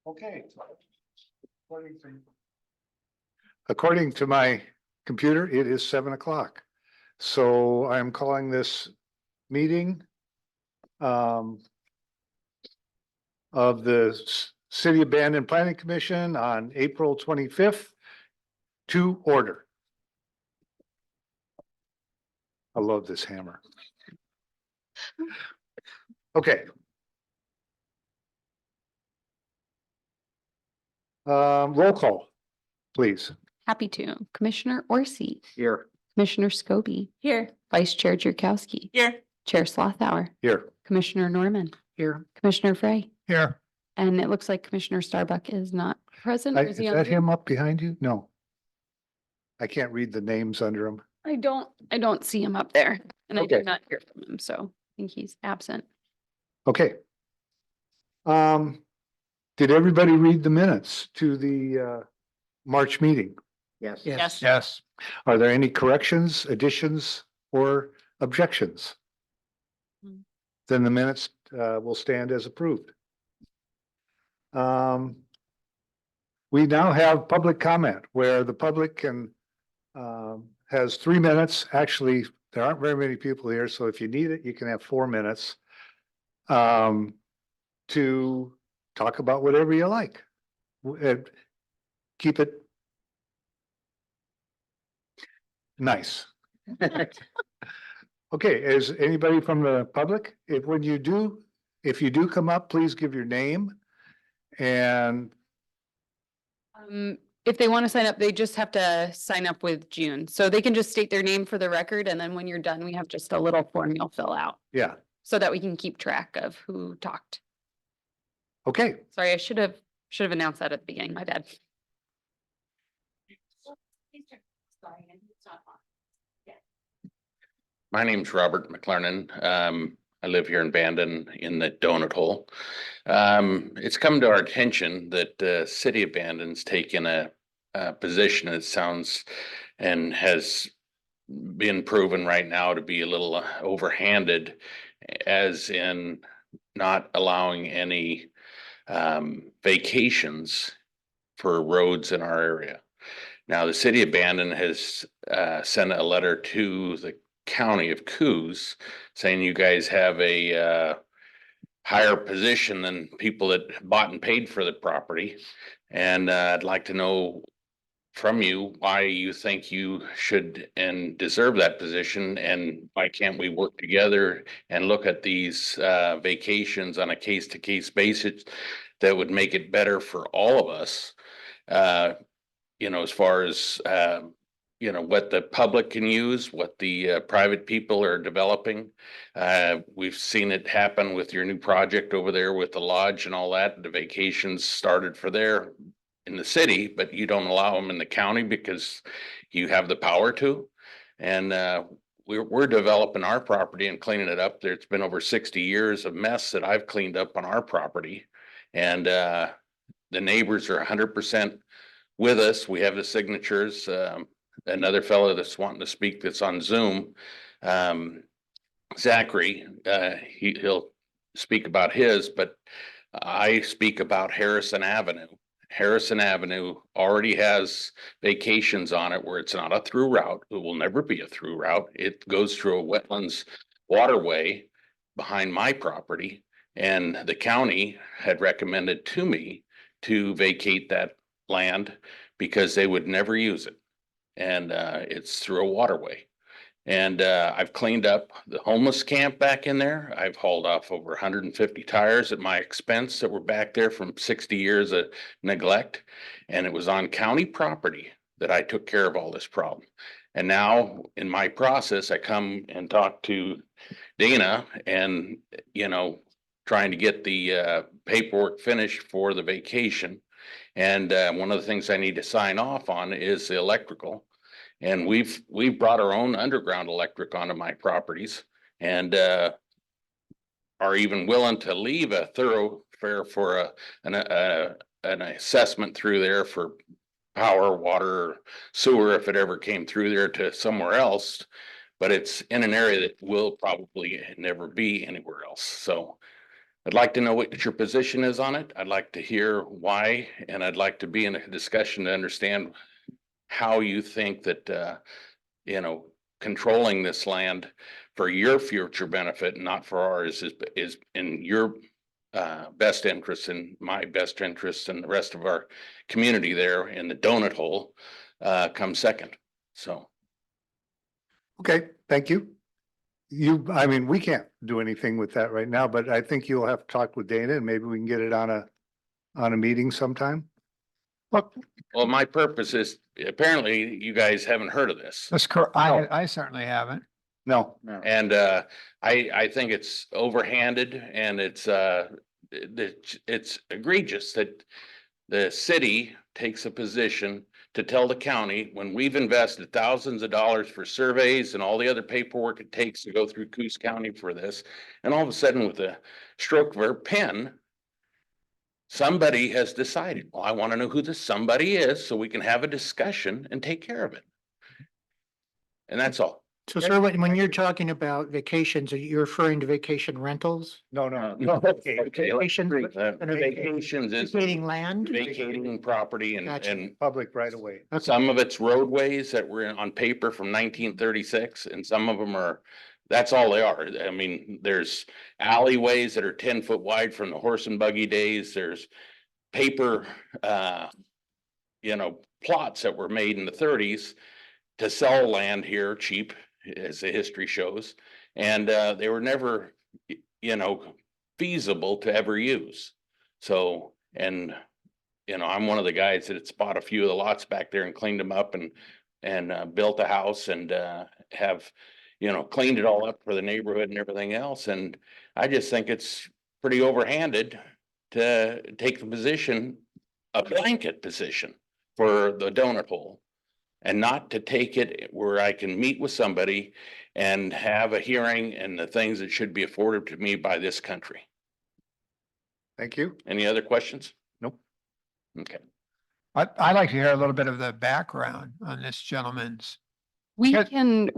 Okay. According to my computer, it is 7 o'clock. So I'm calling this meeting of the City Abandoned Planning Commission on April 25th to order. I love this hammer. Okay. Roll call, please. Happy to. Commissioner Orsi, Here. Commissioner Scobie, Here. Vice Chair Jerkowski, Here. Chair Slothauer, Here. Commissioner Norman, Here. Commissioner Frey, Here. and it looks like Commissioner Starbuck is not present. Or Is he on that Zoom? him up behind you? No. I can't read the names under him. I don't see him up there, and I Okay. did not hear from him, so I think he's absent. Okay. Did everybody read the minutes to the March meeting? Yes. Yes. Are there any corrections, additions, or objections? Hmm. Then the minutes will stand as approved. We now have public comment where the public can has 3 minutes. Actually, there aren't very many people here, so if you need it, you can have 4 minutes to talk about whatever you like. Keep it nice. Okay, is anybody from the public? If you do come up, please give your name and If they want to sign up, they just have to sign up with June. So they can just state their name for the record, and then when you're done, we have just a little form you'll fill out yeah, so that we can keep track of who talked. okay. Sorry, I should have announced that at the beginning. My bad. My name's Robert McLernan. I live here in Bandon in the Donut Hole. It's come to our attention that City of Bandon's taken a position that sounds and has been proven right now to be a little overhanded, as in not allowing any vacations for roads in our area. Now, the City of Bandon has sent a letter to the County of Coos saying you guys have a higher position than people that bought and paid for the property. And I'd like to know from you why you think you should and deserve that position, and why can't we work together and look at these vacations on a case-to-case basis that would make it better for all of us, as far as what the public can use, what the private people are developing. We've seen it happen with your new project over there with the lodge and all that. The vacations started for there in the city, but you don't allow them in the county because you have the power to. And we're developing our property and cleaning it up. There's been over 60 years of mess that I've cleaned up on our property. And the neighbors are 100% with us. We have the signatures. Another fellow that's wanting to speak that's on Zoom, Zachary, he'll speak about his, but I speak about Harrison Avenue. Harrison Avenue already has vacations on it where it's not a through route. It will never be a through route. It goes through a wetlands waterway behind my property, and the county had recommended to me to vacate that land because they would never use it. And it's through a waterway. And I've cleaned up the homeless camp back in there. I've hauled off over 150 tires at my expense that were back there from 60 years of neglect. And it was on county property that I took care of all this problem. And now in my process, I come and talk to Dana and, trying to get the paperwork finished for the vacation. And one of the things I need to sign off on is the electrical. And we've brought our own underground electric onto my properties, and are even willing to leave a thoroughfare for an assessment through there for power, water, sewer, if it ever came through there to somewhere else. But it's in an area that will probably never be anywhere else. So I'd like to know what your position is on it. I'd like to hear why, and I'd like to be in a discussion to understand how you think that, controlling this land for your future benefit, not for ours, is in your best interest and my best interest and the rest of our community there in the donut hole comes second. So, Okay, thank you. I mean, we can't do anything with that right now, but I think you'll have to talk with Dana and maybe we can get it on a meeting sometime. Look, well, my purpose is, apparently you guys haven't heard of this. that's correct. No. I certainly haven't. No, And I think it's overhanded and it's egregious that the city takes a position to tell the county, when we've invested thousands of dollars for surveys and all the other paperwork it takes to go through Coos County for this, and all of a sudden with a stroke of her pen, somebody has decided, well, I want to know who this somebody is so we can have a discussion and take care of it. And that's all. So sir, when you're talking about vacations, are you referring to vacation rentals? no. Okay. Vacation, Vacations is vacating land? vacating property Gotcha. and Public right away. some of it's roadways that were on paper from 1936 and some of them are, that's all they are. I mean, there's alleyways that are 10 foot wide from the horse and buggy days. There's paper, plots that were made in the 30s to sell land here cheap, as the history shows. And they were never, feasible to ever use. So, and, I'm one of the guys that had bought a few of the lots back there and cleaned them up and built a house and have, cleaned it all up for the neighborhood and everything else. And I just think it's pretty overhanded to take the position, a blanket position for the donut hole. And not to take it where I can meet with somebody and have a hearing and the things that should be afforded to me by this country. Thank you. Any other questions? Nope. Okay. I'd like to hear a little bit of the background on this gentleman's. We Good. can,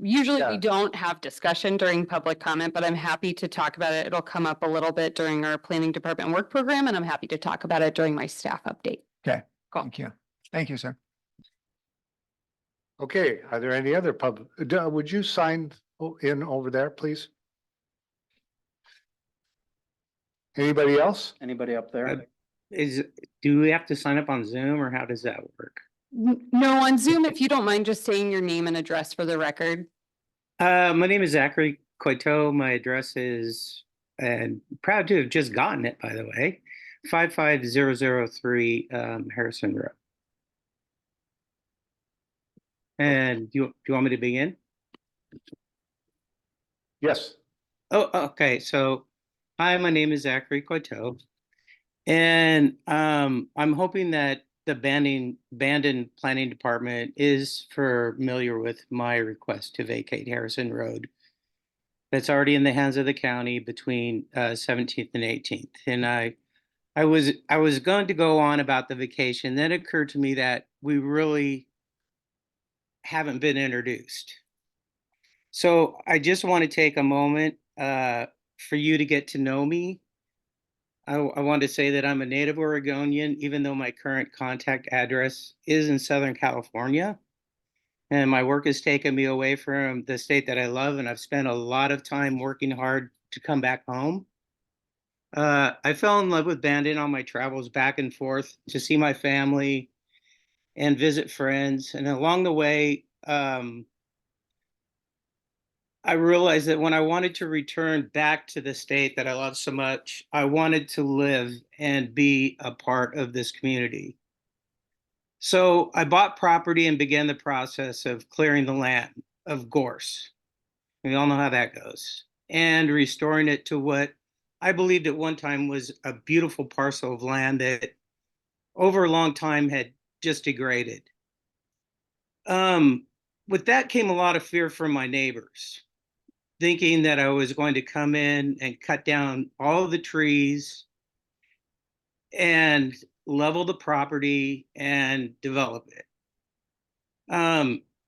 usually Yeah. we don't have discussion during public comment, but I'm happy to talk about it. It'll come up a little bit during our planning department work program, and I'm happy to talk about it during my staff update. Okay, Cool. thank you. Thank you, sir. Okay, are there any other would you sign in over there, please? Anybody else? Anybody up there? Do we have to sign up on Zoom or how does that work? No, on Zoom, if you don't mind just saying your name and address for the record. My name is Zachary Coito. My address is, and proud to have just gotten it, by the way, 55003 Harrison Road. And do you want me to begin? Yes. Oh, okay. So, hi, my name is Zachary Coito, and I'm hoping that the Bandon Planning Department is familiar with my request to vacate Harrison Road. That's already in the hands of the county between 17th and 18th. And I was going to go on about the vacation. Then it occurred to me that we really haven't been introduced. So I just want to take a moment for you to get to know me. I want to say that I'm a native Oregonian, even though my current contact address is in Southern California. And my work has taken me away from the state that I love, and I've spent a lot of time working hard to come back home. I fell in love with Bandon on my travels back and forth to see my family and visit friends. And along the way, I realized that when I wanted to return back to the state that I love so much, I wanted to live and be a part of this community. So I bought property and began the process of clearing the land of gorse. We all know how that goes. And restoring it to what I believed at one time was a beautiful parcel of land that over a long time had just degraded. With that came a lot of fear from my neighbors, thinking that I was going to come in and cut down all of the trees and level the property and develop it.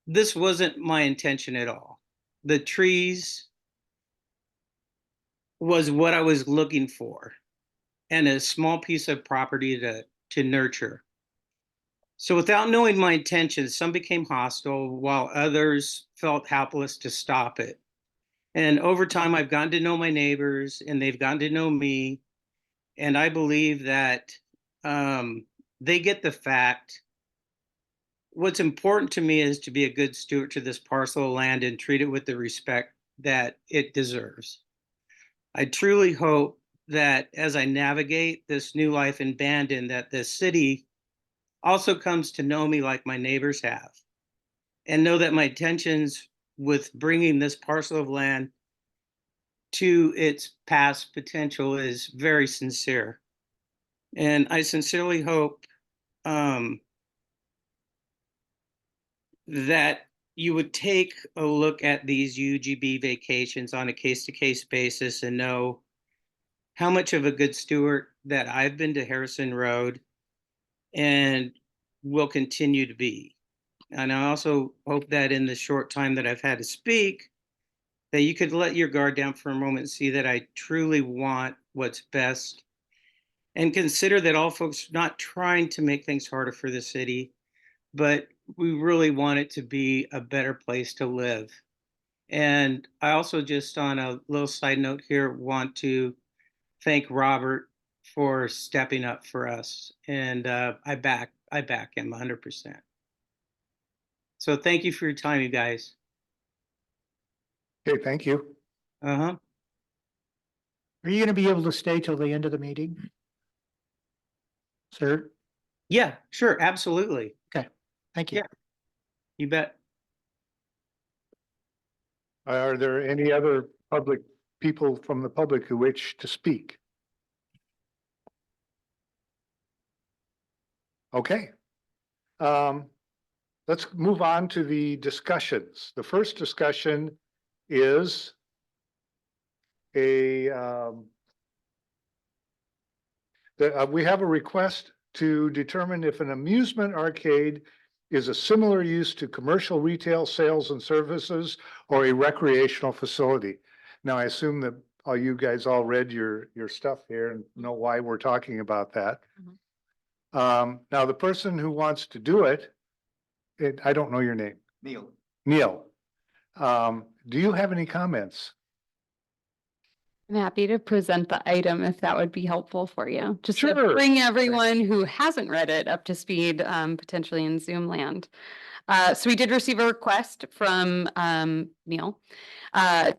This wasn't my intention at all. The trees was what I was looking for, and a small piece of property to nurture. So without knowing my intentions, some became hostile while others felt helpless to stop it. And over time, I've gotten to know my neighbors and they've gotten to know me. And I believe that they get the fact. What's important to me is to be a good steward to this parcel of land and treat it with the respect that it deserves. I truly hope that as I navigate this new life in Bandon, that the city also comes to know me like my neighbors have, and know that my intentions with bringing this parcel of land to its past potential is very sincere. And I sincerely hope that you would take a look at these UGB vacations on a case-to-case basis and know how much of a good steward that I've been to Harrison Road and will continue to be. And I also hope that in the short time that I've had to speak, that you could let your guard down for a moment and see that I truly want what's best, and consider that all folks are not trying to make things harder for the city, but we really want it to be a better place to live. And I also, just on a little side note here, want to thank Robert for stepping up for us. And I back him 100%. So thank you for your time, you guys. Okay, thank you. Uh-huh. Are you going to be able to stay till the end of the meeting? Sir, Yeah, sure, absolutely. thank you. Yeah. You bet. Are there any other people from the public who wish to speak? Okay. Let's move on to the discussions. The first discussion is we have a request to determine if an amusement arcade is a similar use to commercial retail sales and services or a recreational facility. Now, I assume that all you guys all read your stuff here and know why we're talking about that. Now, the person who wants to do it, I don't know your name. Neil. Neil. Do you have any comments? I'm happy to present the item if that would be helpful for you. Just to Sure. bring everyone who hasn't read it up to speed, potentially in Zoom land. So we did receive a request from Neil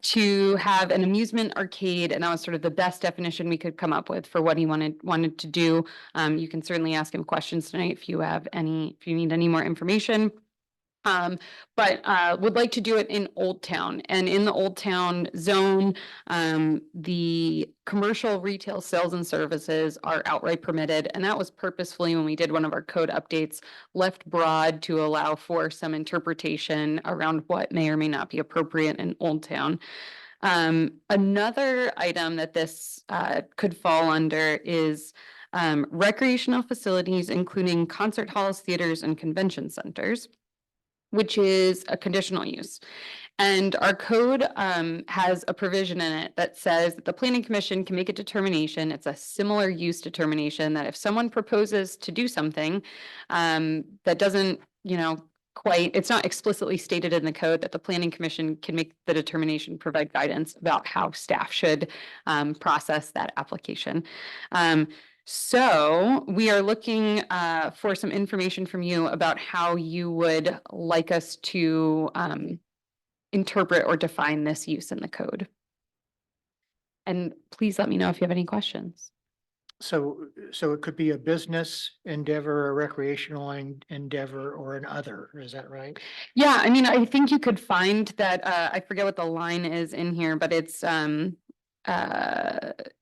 to have an amusement arcade, and that was sort of the best definition we could come up with for what he wanted to do. You can certainly ask him questions tonight if you need any more information. But would like to do it in Old Town, and in the Old Town zone, the commercial retail sales and services are outright permitted, and that was purposefully, when we did one of our code updates, left broad to allow for some interpretation around what may or may not be appropriate in Old Town. Another item that this could fall under is recreational facilities, including concert halls, theaters, and convention centers, which is a conditional use. And our code has a provision in it that says that the planning commission can make a determination. It's a similar use determination that if someone proposes to do something that doesn't, it's not explicitly stated in the code, that the planning commission can make the determination, provide guidance about how staff should process that application. So we are looking for some information from you about how you would like us to interpret or define this use in the code. And please let me know if you have any questions. So it could be a business endeavor, a recreational endeavor, or an other, is that right? Yeah, I mean, I think you could find that, I forget what the line is in here, but it's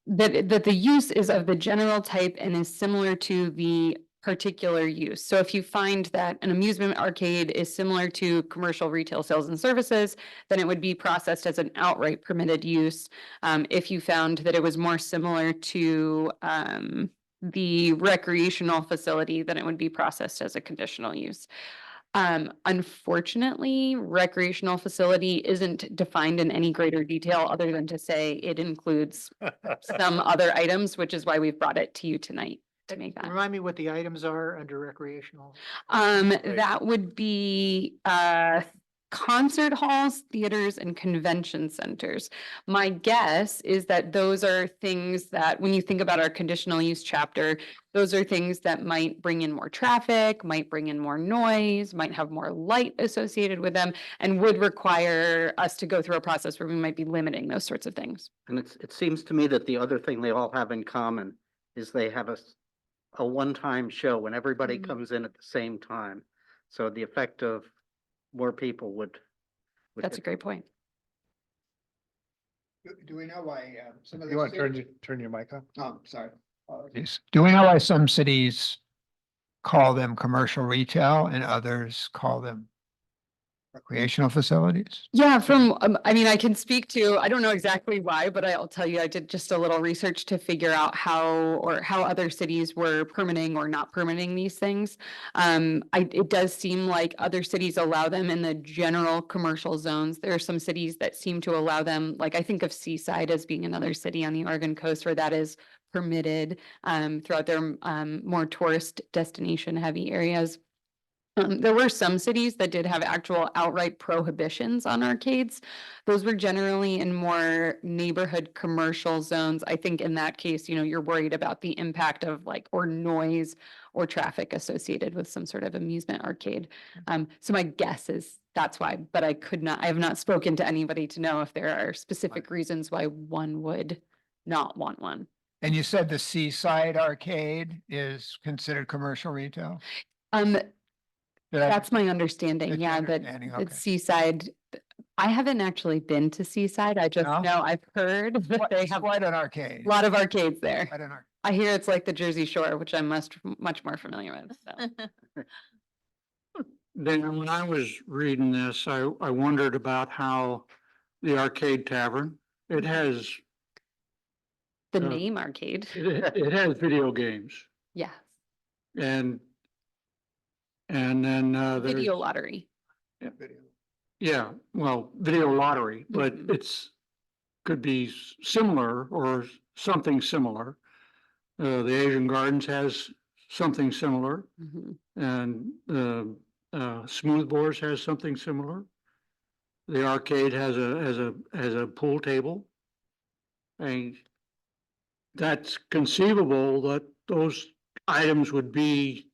that the use is of the general type and is similar to the particular use. So if you find that an amusement arcade is similar to commercial retail sales and services, then it would be processed as an outright permitted use. If you found that it was more similar to the recreational facility, then it would be processed as a conditional use. Unfortunately, recreational facility isn't defined in any greater detail other than to say it includes some other items, which is why we've brought it to you tonight to make that. Remind me what the items are under recreational. That would be, concert halls, theaters, and convention centers. My guess is that those are things that, when you think about our conditional use chapter, those are things that might bring in more traffic, might bring in more noise, might have more light associated with them, and would require us to go through a process where we might be limiting those sorts of things. And it seems to me that the other thing they all have in common is they have a one-time show when everybody Mhm. comes in at the same time. So the effect of more people would. That's a hit. great point. Do we know why some of You want to turn your mic on? Oh, sorry. Do we know why some cities call them commercial retail and others call them recreational facilities? Yeah, I mean, I can speak to, I don't know exactly why, but I'll tell you, I did just a little research to figure out how other cities were permitting or not permitting these things. It does seem like other cities allow them in the general commercial zones. There are some cities that seem to allow them, like I think of Seaside as being another city on the Oregon coast where that is permitted, throughout their, more tourist destination heavy areas. There were some cities that did have actual outright prohibitions on arcades. Those were generally in more neighborhood commercial zones. I think in that case, you're worried about the impact of or noise or traffic associated with some sort of amusement arcade. So my guess is that's why, but I have not spoken to anybody to know if there are specific reasons why one would not want one. And you said the Seaside Arcade is considered commercial retail? Did I- That's my understanding, That's your yeah, that understanding, okay. it's Seaside. I haven't actually been to Seaside. I just No? know I've heard that Quite- they it's have quite an arcade. a lot of arcades there. Quite an arcade. I hear it's like the Jersey Shore, which I'm much more familiar with, so. Dan, when I was reading this, I wondered about how the Arcade Tavern, it has, The Uh, name arcade, it has video games yes, and then, there's, video lottery. yeah, well, video lottery, but Mhm. it's, could be similar or something similar. The Asian Gardens has something similar Mhm. and, Smooth Bores has something similar. The arcade has a pool table. And that's conceivable that those items would be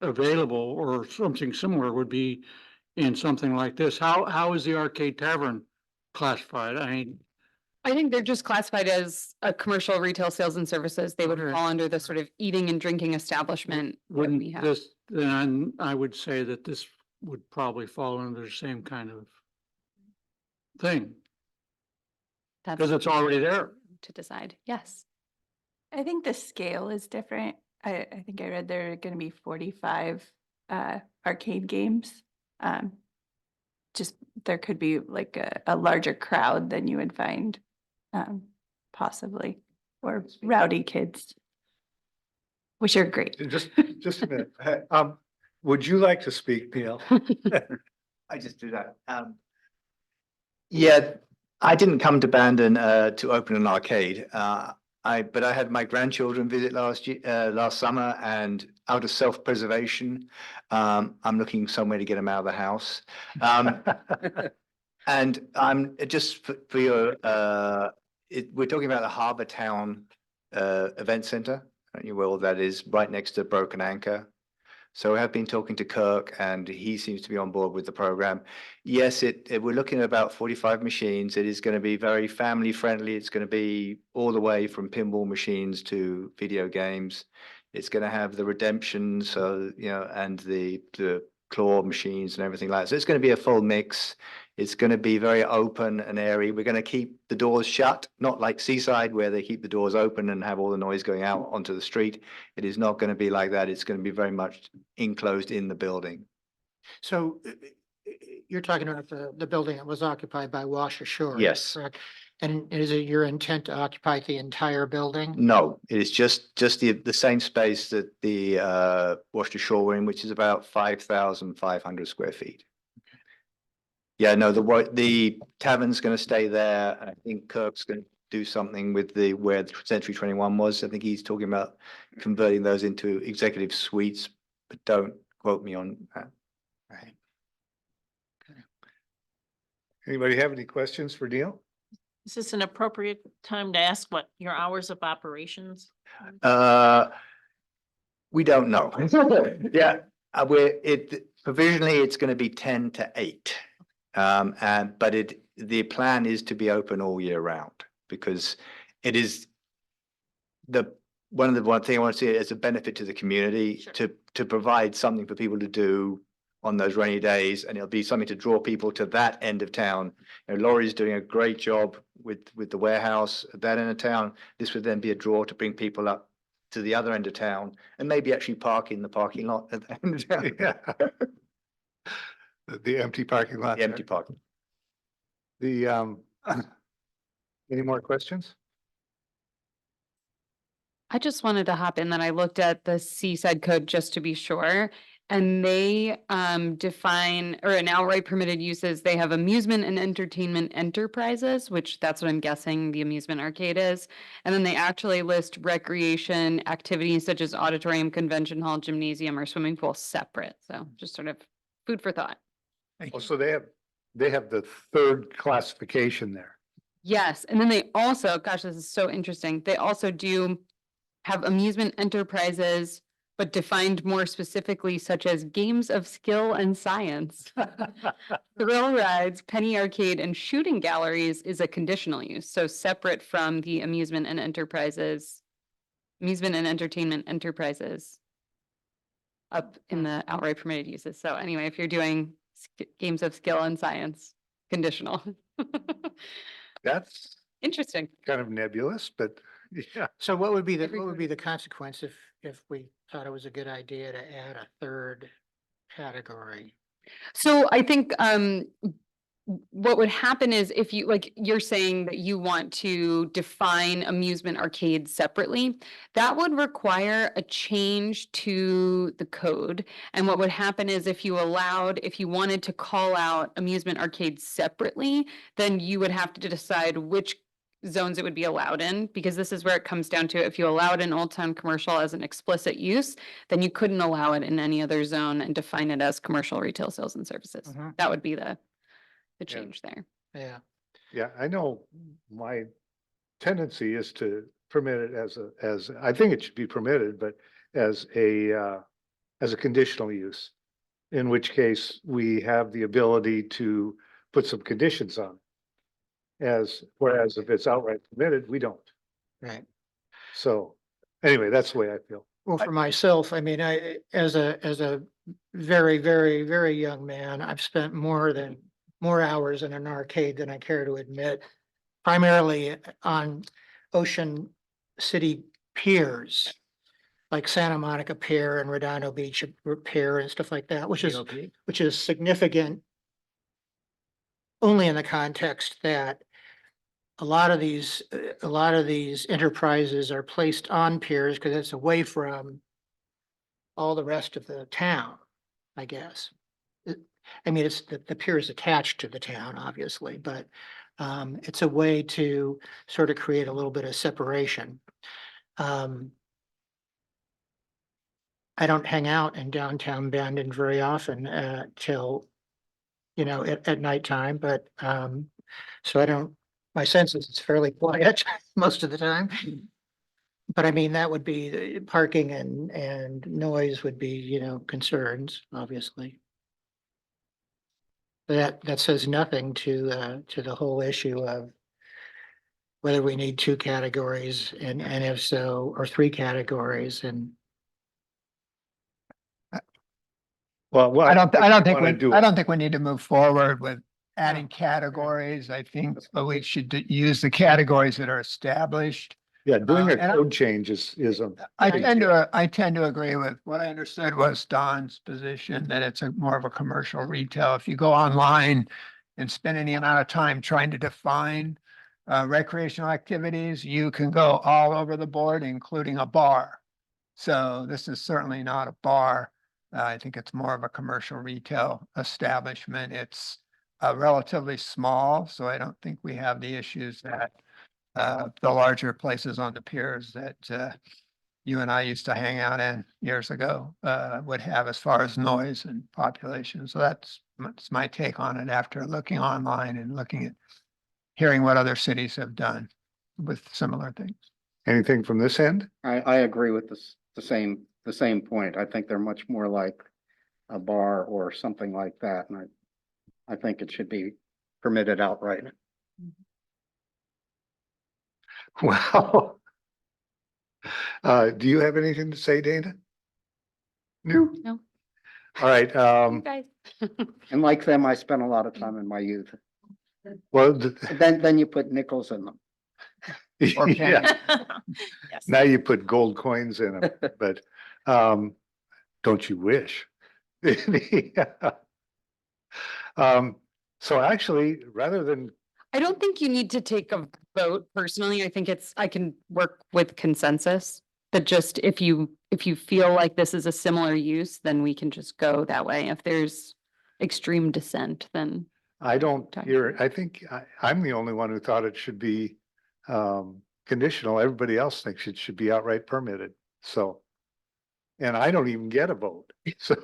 available or something similar would be in something like this. How is the Arcade Tavern classified? I mean, I think they're just classified as a commercial retail sales and services. They would Okay. fall under the sort of eating and drinking establishment that we wouldn't have. this, then I would say that this would probably fall under the same kind of thing, That's because it's already there. to decide, yes. I think the scale is different. I think I read there are gonna be 45 arcade games. Just there could be like a larger crowd than you would find possibly, or rowdy kids, which are great. Just a minute. Would you like to speak, Neil? I just do that. Yeah, I didn't come to Bandon to open an arcade. But I had my grandchildren visit last summer, and out of self-preservation, I'm looking somewhere to get them out of the house. And I'm just for your, we're talking about the Harbour Town Event Center. Don't you will, that is right next to Broken Anchor. So I have been talking to Kirk, and he seems to be on board with the program. Yes, we're looking at about 45 machines. It is going to be very family friendly. It's going to be all the way from pinball machines to video games. It's going to have the redemption, so and the claw machines and everything like that. So it's going to be a full mix. It's going to be very open and airy. We're going to keep the doors shut, not like Seaside where they keep the doors open and have all the noise going out onto the street. It is not going to be like that. It's going to be very much enclosed in the building. So you're talking about the building that was occupied by Wash Ashore. Yes. Correct. And is it your intent to occupy the entire building? No, it is just the same space that the Worcester Shore we're in, which is about 5,500 square feet. Yeah, no, the tavern's gonna stay there. I think Kirk's gonna do something with where the Century 21 was. I think he's talking about converting those into executive suites, but don't quote me on that. Right. Anybody have any questions for Neil? Is this an appropriate time to ask what your hours of operations? We don't know. Yeah, provisionally, it's gonna be 10 to 8. But the plan is to be open all year round because it is one thing I want to see it as a benefit to the community Sure. to provide something for people to do on those rainy days, and it'll be something to draw people to that end of town. You know, Laurie's doing a great job with the warehouse at that end of town. This would then be a draw to bring people up to the other end of town and maybe actually park in the parking lot at the end of town. Yeah. The empty parking lot. The empty parking. The, any more questions? I just wanted to hop in that I looked at the Seaside Code just to be sure. And they define, or in outright permitted uses, they have amusement and entertainment enterprises, which that's what I'm guessing the amusement arcade is. And then they actually list recreation activities such as auditorium, convention hall, gymnasium, or swimming pool separate. So just sort of food for thought. Oh, so they have the third classification there. Yes, and then they also, gosh, this is so interesting. They also do have amusement enterprises, but defined more specifically, such as games of skill and science. Thrill rides, penny arcade, and shooting galleries is a conditional use, so separate from the amusement and entertainment enterprises up in the outright permitted uses. So anyway, if you're doing games of skill and science, conditional. That's Interesting. kind of nebulous, but yeah. So what would be the Every- consequence if we thought it was a good idea to add a third category? So I think what would happen is if you, like, you're saying that you want to define amusement arcades separately, that would require a change to the code. And what would happen is if you wanted to call out amusement arcades separately, then you would have to decide which zones it would be allowed in, because this is where it comes down to, if you allowed an Old Town commercial as an explicit use, then you couldn't allow it in any other zone and define it as commercial retail sales and services. Mhm. That would be the change there. Yeah. Yeah, I know my tendency is to permit it I think it should be permitted, but as a conditional use. In which case we have the ability to put some conditions on. Whereas if it's outright permitted, we don't. Right. So anyway, that's the way I feel. Well, for myself, I mean, as a very, very, very young man, I've spent more hours in an arcade than I care to admit, primarily on Ocean City piers, like Santa Monica Pier and Redondo Beach Pier and stuff like that, which is significant only in the context that a lot of these enterprises are placed on piers because it's away from all the rest of the town, I guess. I mean, it's the pier is attached to the town, obviously, but it's a way to sort of create a little bit of separation. I don't hang out in downtown Bandon very often till, at nighttime, but so my sense is it's fairly quiet most of the time. But I mean, that would be parking and noise would be, concerns, obviously. That says nothing to the whole issue of whether we need 2 categories and if so, or 3 categories and. Well, I don't think wanna we need to move forward with adding categories. I think we should use the categories that are established. Yeah, doing a and I- code change is I tend to agree with what I understood was Don's position, that it's more of a commercial retail. If you go online and spend any amount of time trying to define recreational activities, you can go all over the board, including a bar. So this is certainly not a bar. I think it's more of a commercial retail establishment. It's relatively small, so I don't think we have the issues that the larger places on the piers that you and I used to hang out in years ago would have as far as noise and population. So that's my take on it after looking online and looking at hearing what other cities have done with similar things. Anything from this end? I agree with this, the same point. I think they're much more like a bar or something like that, and I think it should be permitted outright. Well, do you have anything to say, Dana? No? No. All right, You guys. And like them, I spent a lot of time in my youth. well, Then you put nickels in them. Or yeah, Yes. now you put gold coins in them, but, don't you wish? So actually, rather than, I don't think you need to take a vote personally. I think I can work with consensus. But just if you feel like this is a similar use, then we can just go that way. If there's extreme dissent, then I don't Talk hear, to I think I'm the only one who thought it should be, conditional. Everybody else thinks it should be outright permitted, so. And I don't even get a vote, so.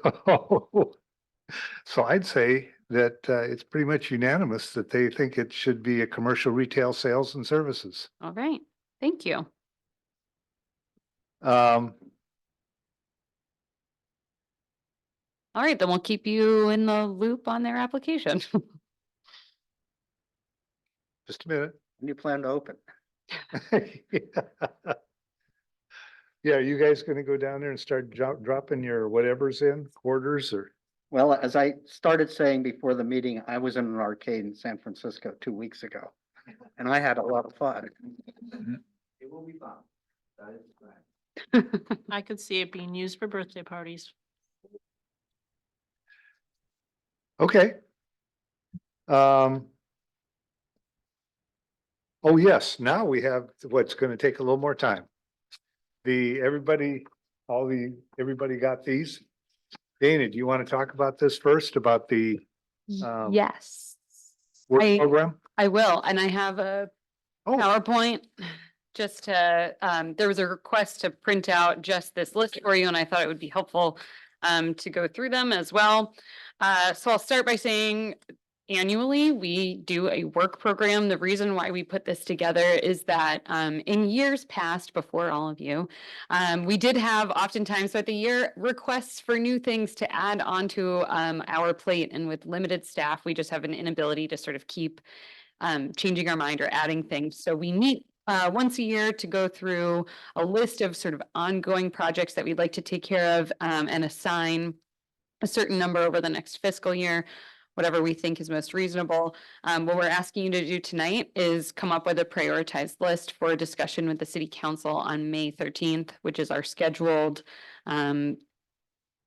So I'd say that, it's pretty much unanimous that they think it should be a commercial retail sales and services. all right. Thank you. Um, All right, then we'll keep you in the loop on their application. just a minute. When you plan to open. Yeah, are you guys gonna go down there and start dropping your whatevers in, quarters or? Well, as I started saying before the meeting, I was in an arcade in San Francisco 2 weeks ago, and I had a lot of fun. It will be fun. That is right. I could see it being used for birthday parties. Okay. Oh, yes, now we have what's gonna take a little more time. Everybody got these? Dana, do you want to talk about this first, about the Yes, work I- program? I will. And I have a Oh, PowerPoint just to, there was a request to print out just this list for you, and I thought it would be helpful to go through them as well. So I'll start by saying annually, we do a work program. The reason why we put this together is that in years past, before all of you, we did have oftentimes throughout the year requests for new things to add onto our plate. And with limited staff, we just have an inability to sort of keep changing our mind or adding things. So we meet once a year to go through a list of sort of ongoing projects that we'd like to take care of and assign a certain number over the next fiscal year, whatever we think is most reasonable. What we're asking you to do tonight is come up with a prioritized list for a discussion with the city council on May 13th, which is our scheduled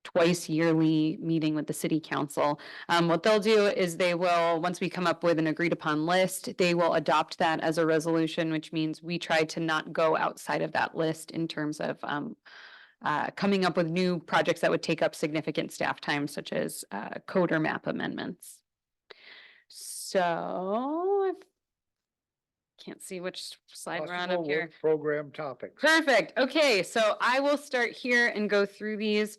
twice yearly meeting with the city council. What they'll do is they will, once we come up with an agreed upon list, they will adopt that as a resolution, which means we try to not go outside of that list in terms of coming up with new projects that would take up significant staff time, such as code or map amendments. So I can't see which slide we're on possible up here. work program topics. Perfect. Okay, so I will start here and go through these.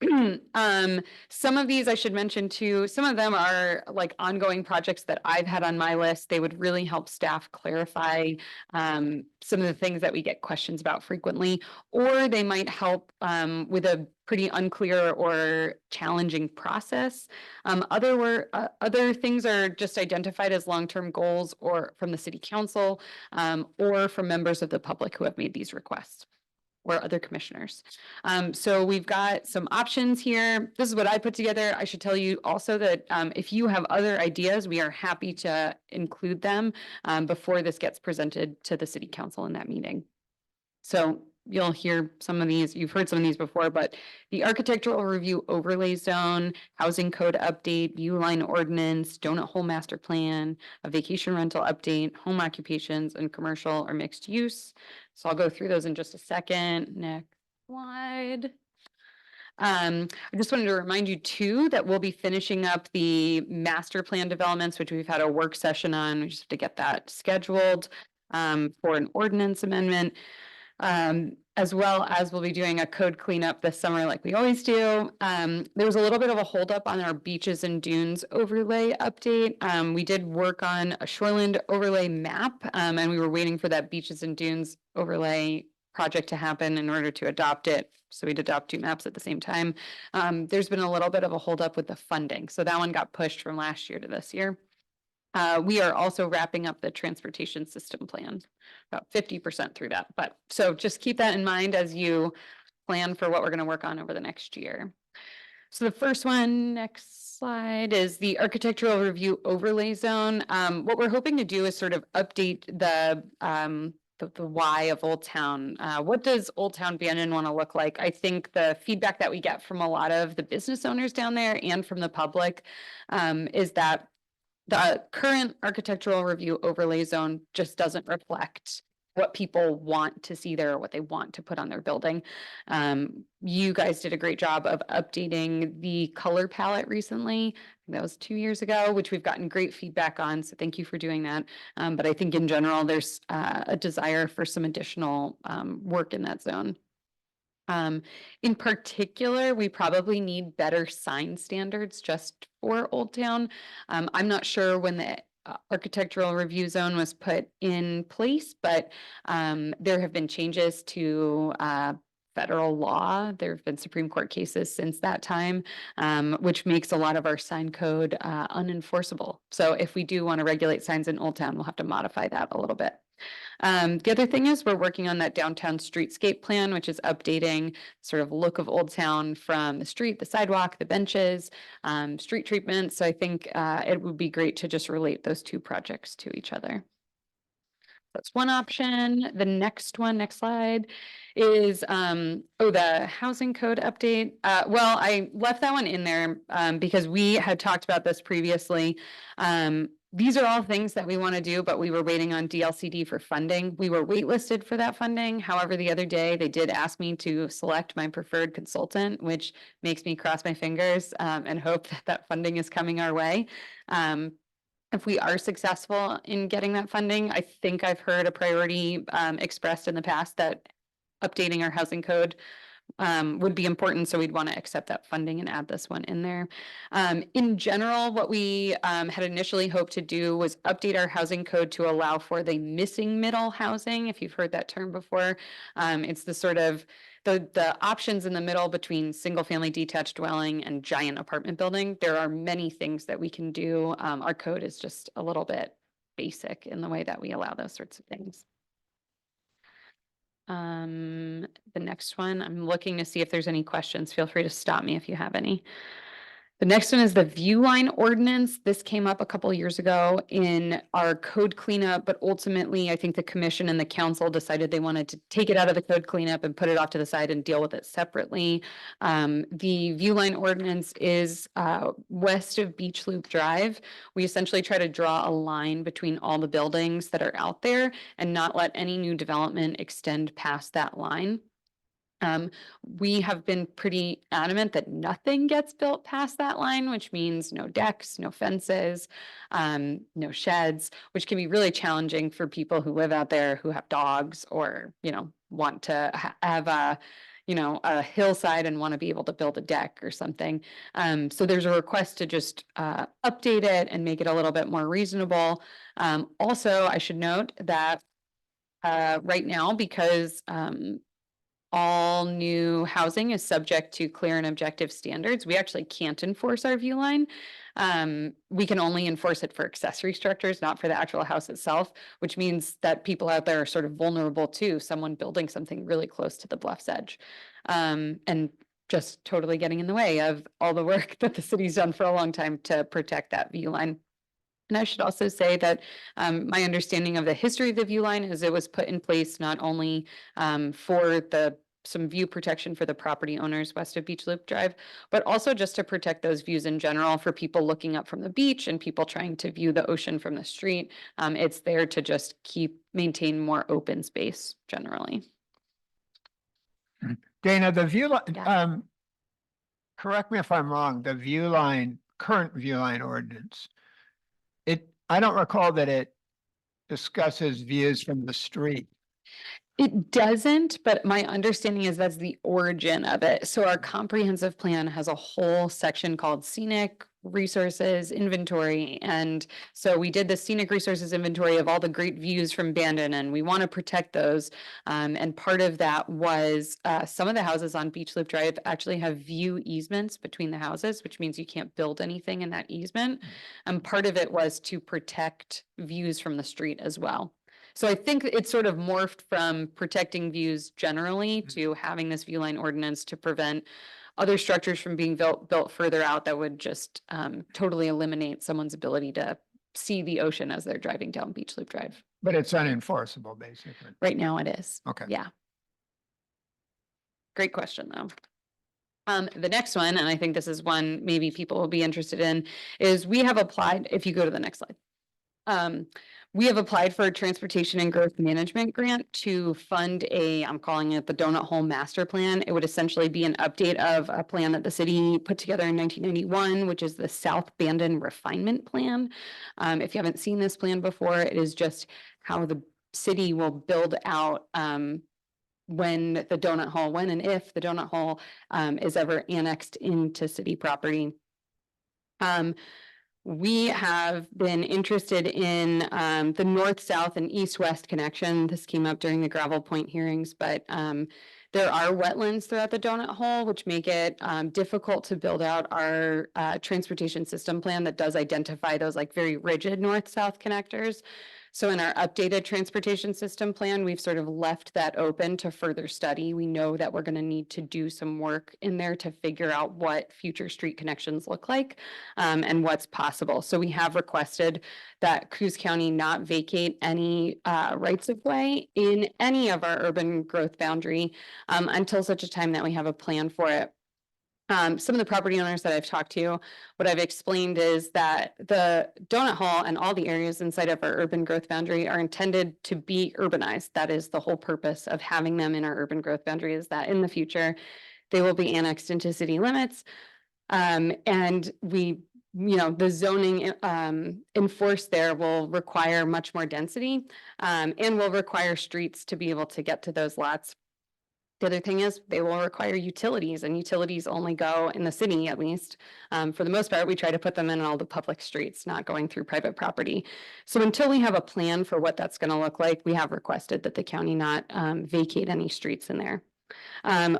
Some of these I should mention too, some of them are like ongoing projects that I've had on my list. They would really help staff clarify some of the things that we get questions about frequently, or they might help with a pretty unclear or challenging process. Other things are just identified as long-term goals or from the city council or from members of the public who have made these requests, or other commissioners. So we've got some options here. This is what I put together. I should tell you also that if you have other ideas, we are happy to include them before this gets presented to the city council in that meeting. So you'll hear some of these, you've heard some of these before, but the architectural review overlay zone, housing code update, view line ordinance, donut hole master plan, a vacation rental update, home occupations, and commercial or mixed use. So I'll go through those in just a second. Next slide. I just wanted to remind you too, that we'll be finishing up the master plan developments, which we've had a work session on. We just have to get that scheduled for an ordinance amendment. As well as we'll be doing a code cleanup this summer like we always do. There was a little bit of a holdup on our beaches and dunes overlay update. We did work on a shoreland overlay map, and we were waiting for that beaches and dunes overlay project to happen in order to adopt it. So we'd adopt 2 maps at the same time. There's been a little bit of a holdup with the funding. So that one got pushed from last year to this year. We are also wrapping up the transportation system plan, about 50% through that. But so just keep that in mind as you plan for what we're going to work on over the next year. So the first one, next slide, is the architectural review overlay zone. What we're hoping to do is sort of update the why of Old Town. What does Old Town Bandon want to look like? I think the feedback that we get from a lot of the business owners down there and from the public is that the current architectural review overlay zone just doesn't reflect what people want to see there, or what they want to put on their building. You guys did a great job of updating the color palette recently. That was 2 years ago, which we've gotten great feedback on. So thank you for doing that. But I think in general, there's a desire for some additional work in that zone. In particular, we probably need better sign standards just for Old Town. I'm not sure when the architectural review zone was put in place, but there have been changes to federal law. There have been Supreme Court cases since that time, which makes a lot of our sign code unenforceable. So if we do want to regulate signs in Old Town, we'll have to modify that a little bit. The other thing is we're working on that downtown streetscape plan, which is updating sort of look of Old Town from the street, the sidewalk, the benches, street treatment. So I think it would be great to just relate those 2 projects to each other. That's one option. The next one, next slide, is the housing code update. Well, I left that one in there because we had talked about this previously. These are all things that we want to do, but we were waiting on DLCD for funding. We were waitlisted for that funding. However, the other day they did ask me to select my preferred consultant, which makes me cross my fingers and hope that that funding is coming our way. If we are successful in getting that funding, I think I've heard a priority expressed in the past that updating our housing code would be important. So we'd want to accept that funding and add this one in there. In general, what we had initially hoped to do was update our housing code to allow for the missing middle housing. If you've heard that term before, it's the sort of the options in the middle between single family detached dwelling and giant apartment building. There are many things that we can do. Our code is just a little bit basic in the way that we allow those sorts of things. The next one, I'm looking to see if there's any questions. Feel free to stop me if you have any. The next one is the view line ordinance. This came up a couple of years ago in our code cleanup, but ultimately I think the commission and the council decided they wanted to take it out of the code cleanup and put it off to the side and deal with it separately. The view line ordinance is west of Beach Loop Drive. We essentially try to draw a line between all the buildings that are out there and not let any new development extend past that line. We have been pretty adamant that nothing gets built past that line, which means no decks, no fences, no sheds, which can be really challenging for people who live out there who have dogs or, want to have a hillside and want to be able to build a deck or something. So there's a request to just update it and make it a little bit more reasonable. Also, I should note that right now, because all new housing is subject to clear and objective standards, we actually can't enforce our view line. We can only enforce it for accessory structures, not for the actual house itself, which means that people out there are sort of vulnerable to someone building something really close to the bluff's edge. And just totally getting in the way of all the work that the city's done for a long time to protect that view line. And I should also say that my understanding of the history of the view line is it was put in place not only for some view protection for the property owners west of Beach Loop Drive, but also just to protect those views in general for people looking up from the beach and people trying to view the ocean from the street. It's there to just maintain more open space generally. Dana, the view line, Yeah. correct me if I'm wrong, the view line, current view line ordinance. I don't recall that it discusses views from the street. It doesn't, but my understanding is that's the origin of it. So our comprehensive plan has a whole section called scenic resources inventory. And so we did the scenic resources inventory of all the great views from Bandon, and we want to protect those. And part of that was some of the houses on Beach Loop Drive actually have view easements between the houses, which means you can't build anything in that easement. And part of it was to protect views from the street as well. So I think it's sort of morphed from protecting views generally to having this view line ordinance to prevent other structures from being built further out that would just totally eliminate someone's ability to see the ocean as they're driving down Beach Loop Drive. But it's unenforceable, basically. Right now it is. Okay. Yeah. Great question, though. The next one, and I think this is one maybe people will be interested in, is we have applied, if you go to the next slide. We have applied for a transportation and growth management grant to fund I'm calling it the Donut Hole Master Plan. It would essentially be an update of a plan that the city put together in 1991, which is the South Bandon Refinement Plan. If you haven't seen this plan before, it is just how the city will build out when and if the Donut Hole is ever annexed into city property. We have been interested in the north-south and east-west connection. This came up during the Gravel Point hearings, but there are wetlands throughout the Donut Hole, which make it difficult to build out our transportation system plan that does identify those like very rigid north-south connectors. So in our updated transportation system plan, we've sort of left that open to further study. We know that we're going to need to do some work in there to figure out what future street connections look like and what's possible. So we have requested that Coos County not vacate any rights of way in any of our urban growth boundary until such a time that we have a plan for it. Some of the property owners that I've talked to, what I've explained is that the Donut Hole and all the areas inside of our urban growth boundary are intended to be urbanized. That is the whole purpose of having them in our urban growth boundary, is that in the future, they will be annexed into city limits. And the zoning enforced there will require much more density and will require streets to be able to get to those lots. The other thing is they will require utilities, and utilities only go in the city, at least. For the most part, we try to put them in all the public streets, not going through private property. So until we have a plan for what that's going to look like, we have requested that the county not vacate any streets in there.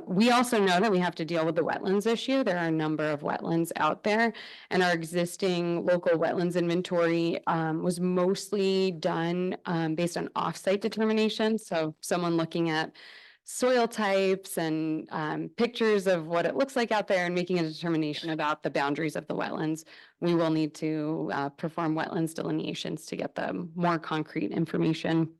We also know that we have to deal with the wetlands issue. There are a number of wetlands out there, and our existing local wetlands inventory was mostly done based on offsite determination. So someone looking at soil types and pictures of what it looks like out there and making a determination about the boundaries of the wetlands. We will need to perform wetlands delineations to get the more concrete information.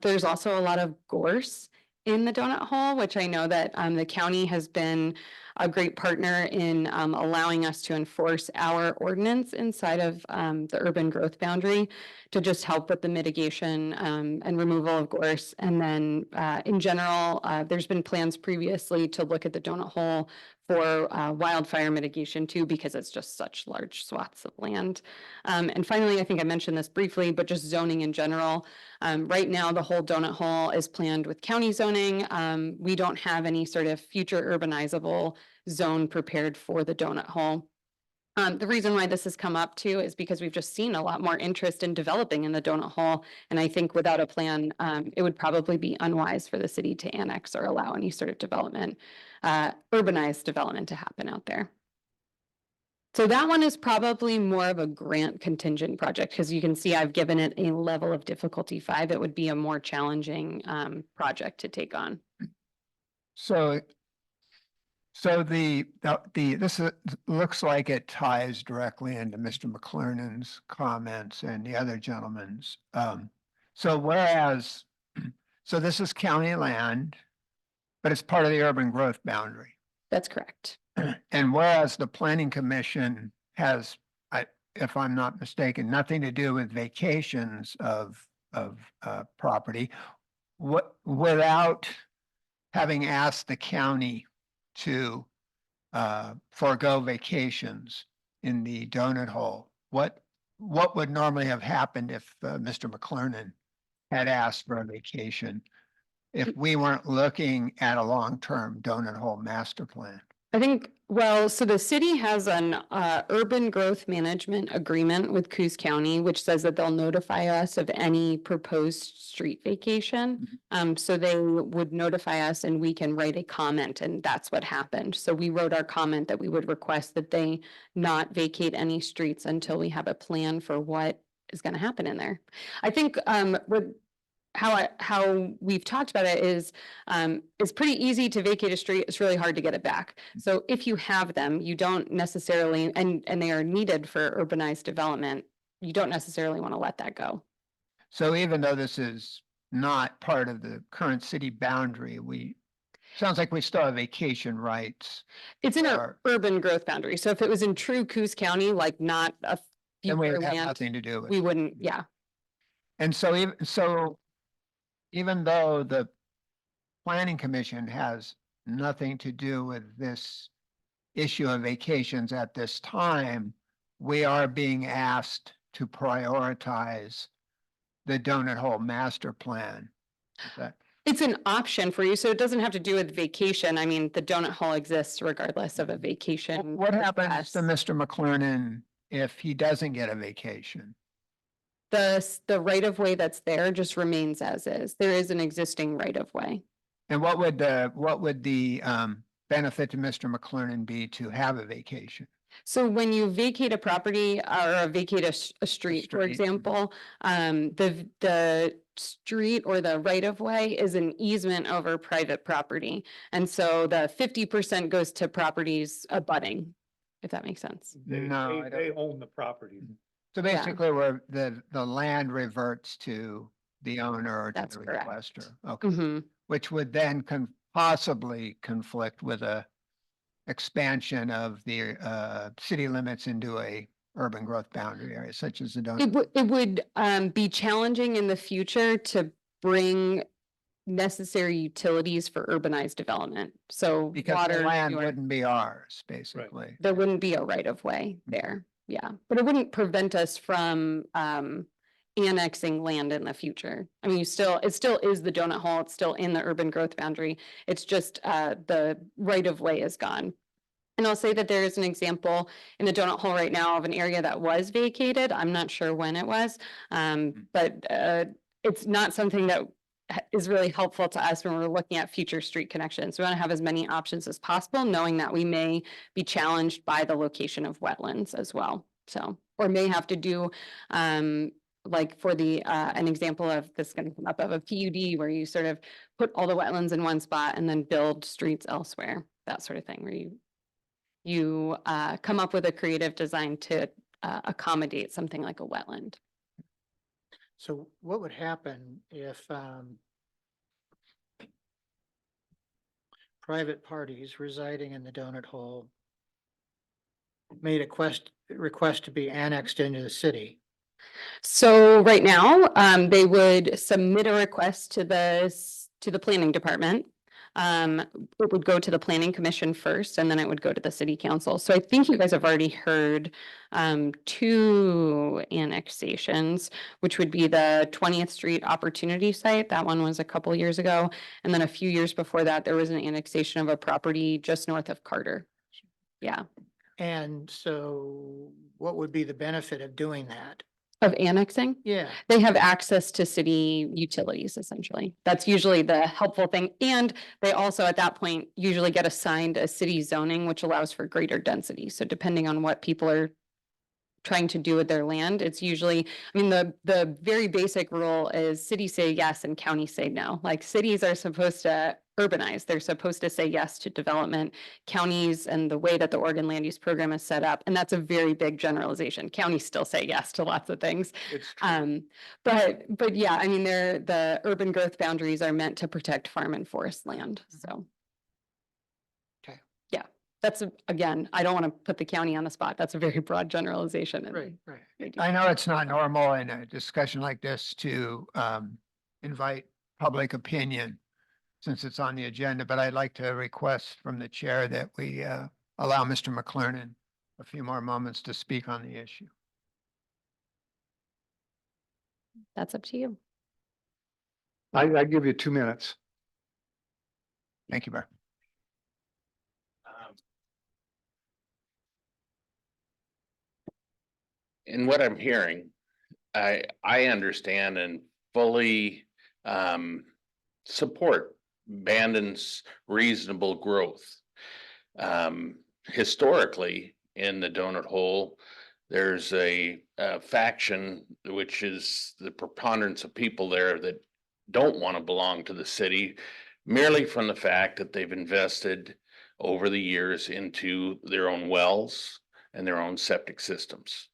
There's also a lot of gorse in the Donut Hole, which I know that the county has been a great partner in allowing us to enforce our ordinance inside of the urban growth boundary to just help with the mitigation and removal of gorse. And then in general, there's been plans previously to look at the Donut Hole for wildfire mitigation too, because it's just such large swaths of land. And finally, I think I mentioned this briefly, but just zoning in general. Right now, the whole Donut Hole is planned with county zoning. We don't have any sort of future urbanizable zone prepared for the Donut Hole. The reason why this has come up too is because we've just seen a lot more interest in developing in the Donut Hole. And I think without a plan, it would probably be unwise for the city to annex or allow any sort of development, urbanized development to happen out there. So that one is probably more of a grant contingent project, because you can see I've given it a level of difficulty 5. It would be a more challenging project to take on. So So this looks like it ties directly into Mr. McClernand's comments and the other gentleman's. So whereas, so this is county land, but it's part of the urban growth boundary. That's correct. And whereas the planning commission has, if I'm not mistaken, nothing to do with vacations of property, without having asked the county to forego vacations in the donut hole, what would normally have happened if Mr. McClernan had asked for a vacation if we weren't looking at a long-term donut hole master plan? I think, well, so the city has an urban growth management agreement with Coos County, which says that they'll notify us of any proposed street vacation. So they would notify us and we can write a comment, and that's what happened. So we wrote our comment that we would request that they not vacate any streets until we have a plan for what is going to happen in there. I think with how we've talked about it is it's pretty easy to vacate a street. It's really hard to get it back. So if you have them, you don't necessarily, and they are needed for urbanized development, you don't necessarily want to let that go. So even though this is not part of the current city boundary, sounds like we still have vacation rights. It's in Or- our urban growth boundary. So if it was in true Coos County, like not a And we future have land, nothing to do with we it. wouldn't, yeah. And so even though the planning commission has nothing to do with this issue of vacations at this time, we are being asked to prioritize the donut hole master plan. Is that- It's an option for you, so it doesn't have to do with vacation. I mean, the donut hole exists regardless of a vacation. What happens request. to Mr. McClernan if he doesn't get a vacation? The right of way that's there just remains as is. There is an existing right of way. And what would the benefit to Mr. McClernan be to have a vacation? So when you vacate a property or vacate a street, for street. example, the street or the right of way is an easement over private property. And so the 50% goes to properties abutting, if that makes sense. No, I They don't. own the property. So Yeah. basically, where the land reverts to the owner or to That's the correct. requester. Okay, Mhm. which would then possibly conflict with a expansion of the city limits into a urban growth boundary area such as the donut. It would be challenging in the future to bring necessary utilities for urbanized development. So Because water, the land sewer, wouldn't be ours, basically. there wouldn't be a right of way there. Yeah, but it wouldn't prevent us from annexing land in the future. I mean, it still is the donut hole. It's still in the urban growth boundary. It's just the right of way is gone. And I'll say that there is an example in the donut hole right now of an area that was vacated. I'm not sure when it was. But it's not something that is really helpful to us when we're looking at future street connections. We want to have as many options as possible, knowing that we may be challenged by the location of wetlands as well. So, or may have to do like for the an example of this going to come up of a PUD where you sort of put all the wetlands in one spot and then build streets elsewhere, that sort of thing, where you come up with a creative design to accommodate something like a wetland. So what would happen if private parties residing in the donut hole made a request to be annexed into the city? So right now, they would submit a request to the planning department. It would go to the planning commission first, and then it would go to the city council. So I think you guys have already heard 2 annexations, which would be the 20th Street Opportunity Site. That one was a couple years ago. And then a few years before that, there was an annexation of a property just north of Carter. Yeah, And so what would be the benefit of doing that? of annexing. Yeah. They have access to city utilities, essentially. That's usually the helpful thing. And they also, at that point, usually get assigned a city zoning, which allows for greater density. So depending on what people are trying to do with their land, it's usually, I mean, the very basic rule is cities say yes and counties say no. Like cities are supposed to urbanized. They're supposed to say yes to development. Counties and the way that the Oregon Land Use Program is set up, and that's a very big generalization. Counties still say yes to lots of things. It's true. But yeah, I mean, the urban growth boundaries are meant to protect farm and forest land, so. Okay. Yeah, again, I don't want to put the county on the spot. That's a very broad generalization. and Right, right. they do- I know it's not normal in a discussion like this to invite public opinion since it's on the agenda, but I'd like to request from the chair that we allow Mr. McClernand a few more moments to speak on the issue. That's up to you. I give you 2 minutes. Thank you, Mayor. In what I'm hearing, I understand and fully support Bandon's reasonable growth. Historically, in the donut hole, there's a faction, which is the preponderance of people there that don't want to belong to the city, merely from the fact that they've invested over the years into their own wells and their own septic systems.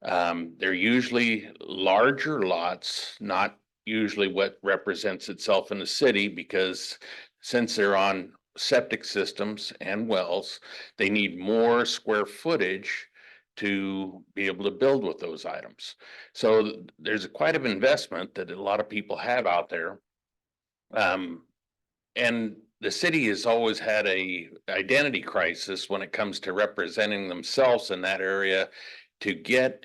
They're usually larger lots, not usually what represents itself in the city, because since they're on septic systems and wells, they need more square footage to be able to build with those items. So there's quite an investment that a lot of people have out there. And the city has always had a identity crisis when it comes to representing themselves in that area. To get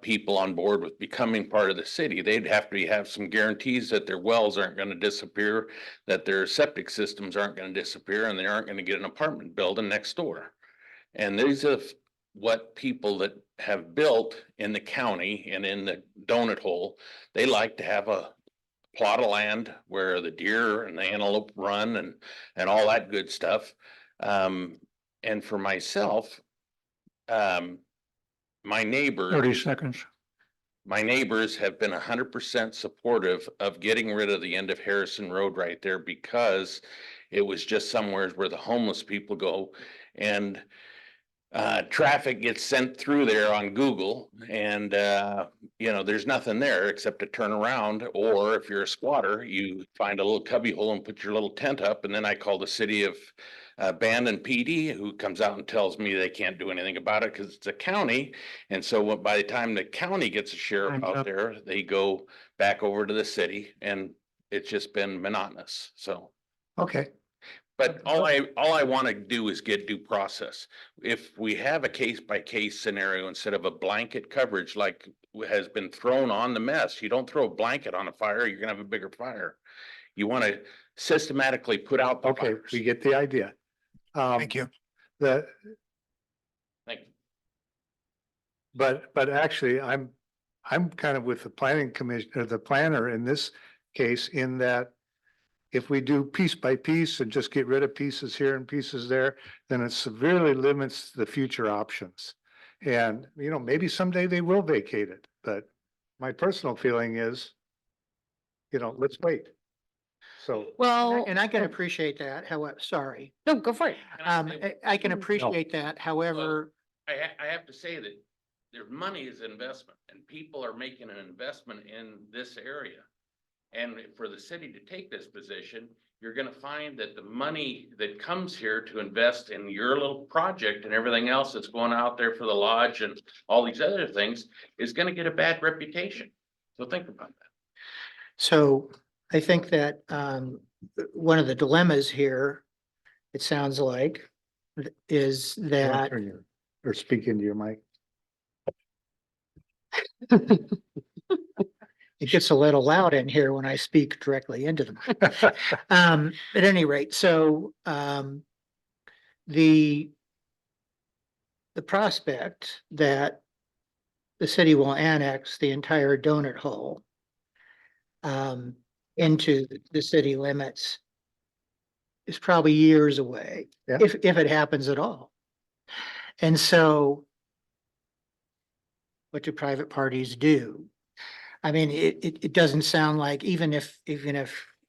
people on board with becoming part of the city, they'd have to have some guarantees that their wells aren't going to disappear, that their septic systems aren't going to disappear, and they aren't going to get an apartment building next door. And these are what people that have built in the county and in the donut hole, they like to have a plot of land where the deer and the antelope run and all that good stuff. And for myself, my neighbor, 30 seconds. my neighbors have been 100% supportive of getting rid of the end of Harrison Road right there, because it was just somewhere where the homeless people go, and traffic gets sent through there on Google, and there's nothing there except to turn around, or if you're a squatter, you find a little cubby hole and put your little tent up. And then I call the city of Bandon PD, who comes out and tells me they can't do anything about it because it's a county. And so by the time the county gets a sheriff Time's out up. there, they go back over to the city, and it's just been monotonous. So, Okay, but all I want to do is get due process. If we have a case by case scenario instead of a blanket coverage like has been thrown on the mess, you don't throw a blanket on a fire, you're gonna have a bigger fire. You want to systematically put out the okay, fires. we get the idea. Thank you. The, Thank you. but actually, I'm kind of with the planning commission, or the planner in this case, in that if we do piece by piece and just get rid of pieces here and pieces there, then it severely limits the future options. And, maybe someday they will vacate it, but my personal feeling is, let's wait. So, Well, And I can appreciate that, however, sorry. no, go for it. I can appreciate that, however, I have to say that their money is investment, and people are making an investment in this area. And for the city to take this position, you're gonna find that the money that comes here to invest in your little project and everything else that's going out there for the lodge and all these other things is gonna get a bad reputation. So think about that. so I think that one of the dilemmas here, it sounds like, is that or speak into your mic. it gets a little loud in here when I speak directly into them. At any rate, so the prospect that the city will annex the entire donut hole into the city limits is probably years away, Yeah. if it happens at all. And so what do private parties do? I mean, it doesn't sound like, even if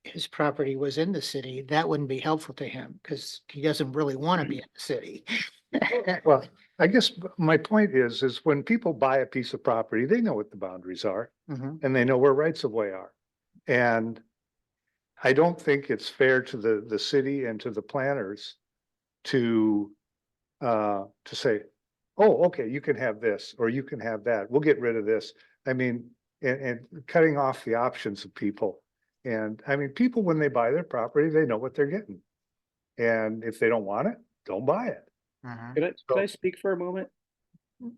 his property was in the city, that wouldn't be helpful to him because he doesn't really want to be in the city. Well, I guess my point is when people buy a piece of property, they know what the boundaries are Mhm. and they know where rights of way are. And I don't think it's fair to the city and to the planners to say, oh, okay, you can have this, or you can have that. We'll get rid of this. I mean, and cutting off the options of people. And I mean, people, when they buy their property, they know what they're getting. And if they don't want it, don't buy it. Could I speak for a moment?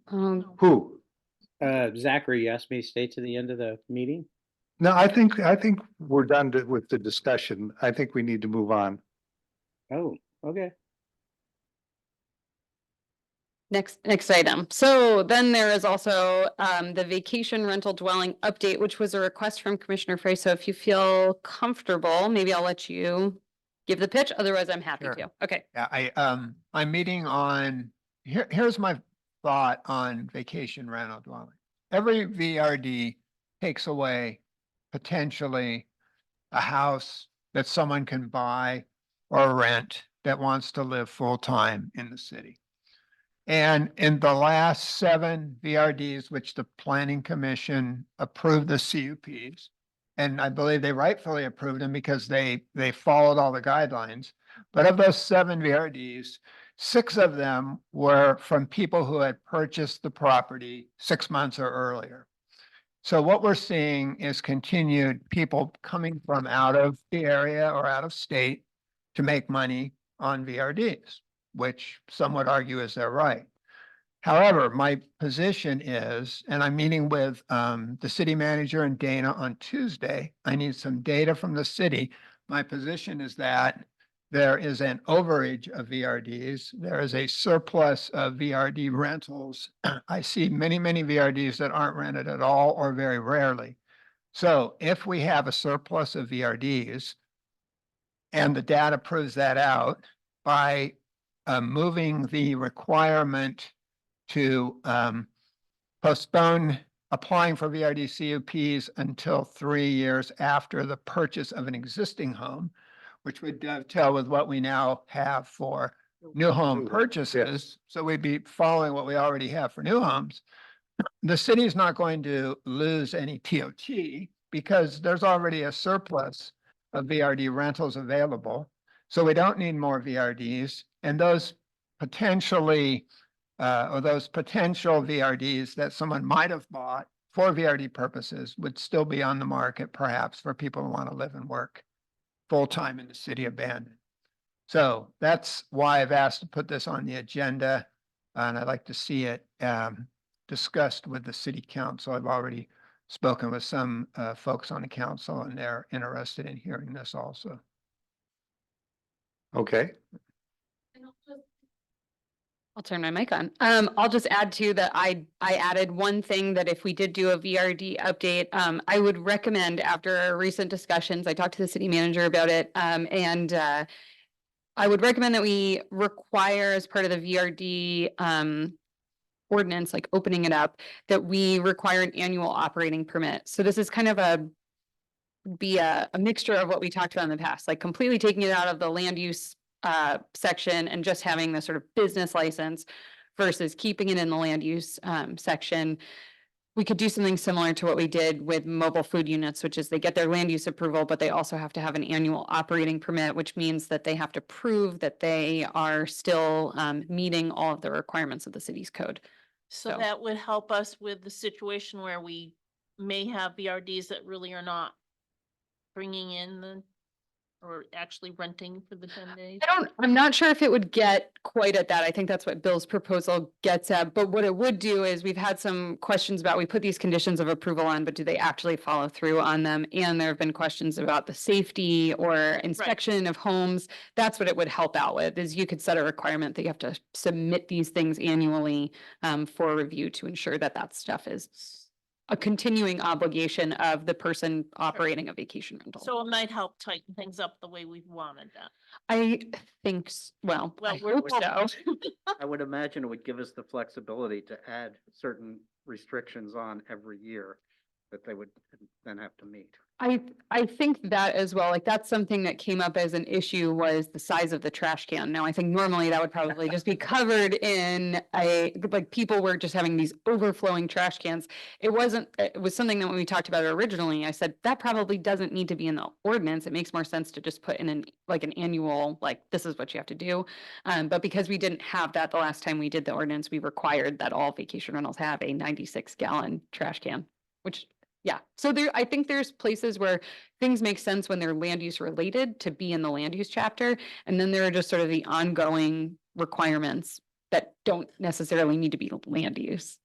Who? Zachary, you asked me to stay to the end of the meeting? No, I think we're done with the discussion. I think we need to move on. Oh, okay. Next item. So then there is also the vacation rental dwelling update, which was a request from Commissioner Frey. So if you feel comfortable, maybe I'll let you give the pitch. Otherwise, I'm happy Sure. to. Okay. Yeah, I'm meeting on, here's my thought on vacation rental dwelling. Every VRD takes away potentially a house that someone can buy or rent that wants to live full-time in the city. And in the last 7 VRDs, which the Planning Commission approved the CUPs, and I believe they rightfully approved them because they followed all the guidelines. But of those 7 VRDs, 6 of them were from people who had purchased the property 6 months or earlier. So what we're seeing is continued people coming from out of the area or out of state to make money on VRDs, which some would argue is their right. However, my position is, and I'm meeting with the city manager and Dana on Tuesday. I need some data from the city. My position is that there is an overage of VRDs. There is a surplus of VRD rentals. I see many, many VRDs that aren't rented at all or very rarely. So if we have a surplus of VRDs and the data proves that out by moving the requirement to postpone applying for VRD CUPs until 3 years after the purchase of an existing home, which would dovetail with what we now have for new home purchases. So we'd be following what we already have for new homes. The city is not going to lose any TOT because there's already a surplus of VRD rentals available. So we don't need more VRDs, and those potentially or those potential VRDs that someone might have bought for VRD purposes would still be on the market, perhaps for people who want to live and work full-time in the city of Bandon. So that's why I've asked to put this on the agenda, and I'd like to see it discussed with the city council. I've already spoken with some folks on the council, and they're interested in hearing this also. Okay. I'll turn my mic on. I'll just add to that. I added one thing that if we did do a VRD update, I would recommend after recent discussions, I talked to the city manager about it. And I would recommend that we require as part of the VRD ordinance, like opening it up, that we require an annual operating permit. So this is kind of a mixture of what we talked about in the past, like completely taking it out of the land use section and just having the sort of business license versus keeping it in the land use section. We could do something similar to what we did with mobile food units, which is they get their land use approval, but they also have to have an annual operating permit, which means that they have to prove that they are still meeting all of the requirements of the city's code. So So- that would help us with the situation where we may have VRDs that really are not bringing in or actually renting for the 10 days. I'm not sure if it would get quite at that. I think that's what Bill's proposal gets at, but what it would do is we've had some questions about, we put these conditions of approval on, but do they actually follow through on them? And there have been questions about the safety or inspection of homes. That's what it would help out with, is you could set a requirement that you have to submit these things annually for review to ensure that that stuff is a continuing obligation of the person operating a vacation rental. So it might help tighten things up the way we wanted that. I think, well, I Well, we're hope so. I would imagine it would give us the flexibility to add certain restrictions on every year. that they would then have to meet. I think that as well, like that's something that came up as an issue was the size of the trash can. Now, I think normally that would probably just be covered in like people were just having these overflowing trash cans. It wasn't, it was something that when we talked about it originally, I said that probably doesn't need to be in the ordinance. It makes more sense to just put in an annual, like, this is what you have to do. But because we didn't have that the last time we did the ordinance, we required that all vacation rentals have a 96-gallon trash can, which yeah, so I think there's places where things make sense when they're land use related to be in the land use chapter. And then there are just sort of the ongoing requirements that don't necessarily need to be land use,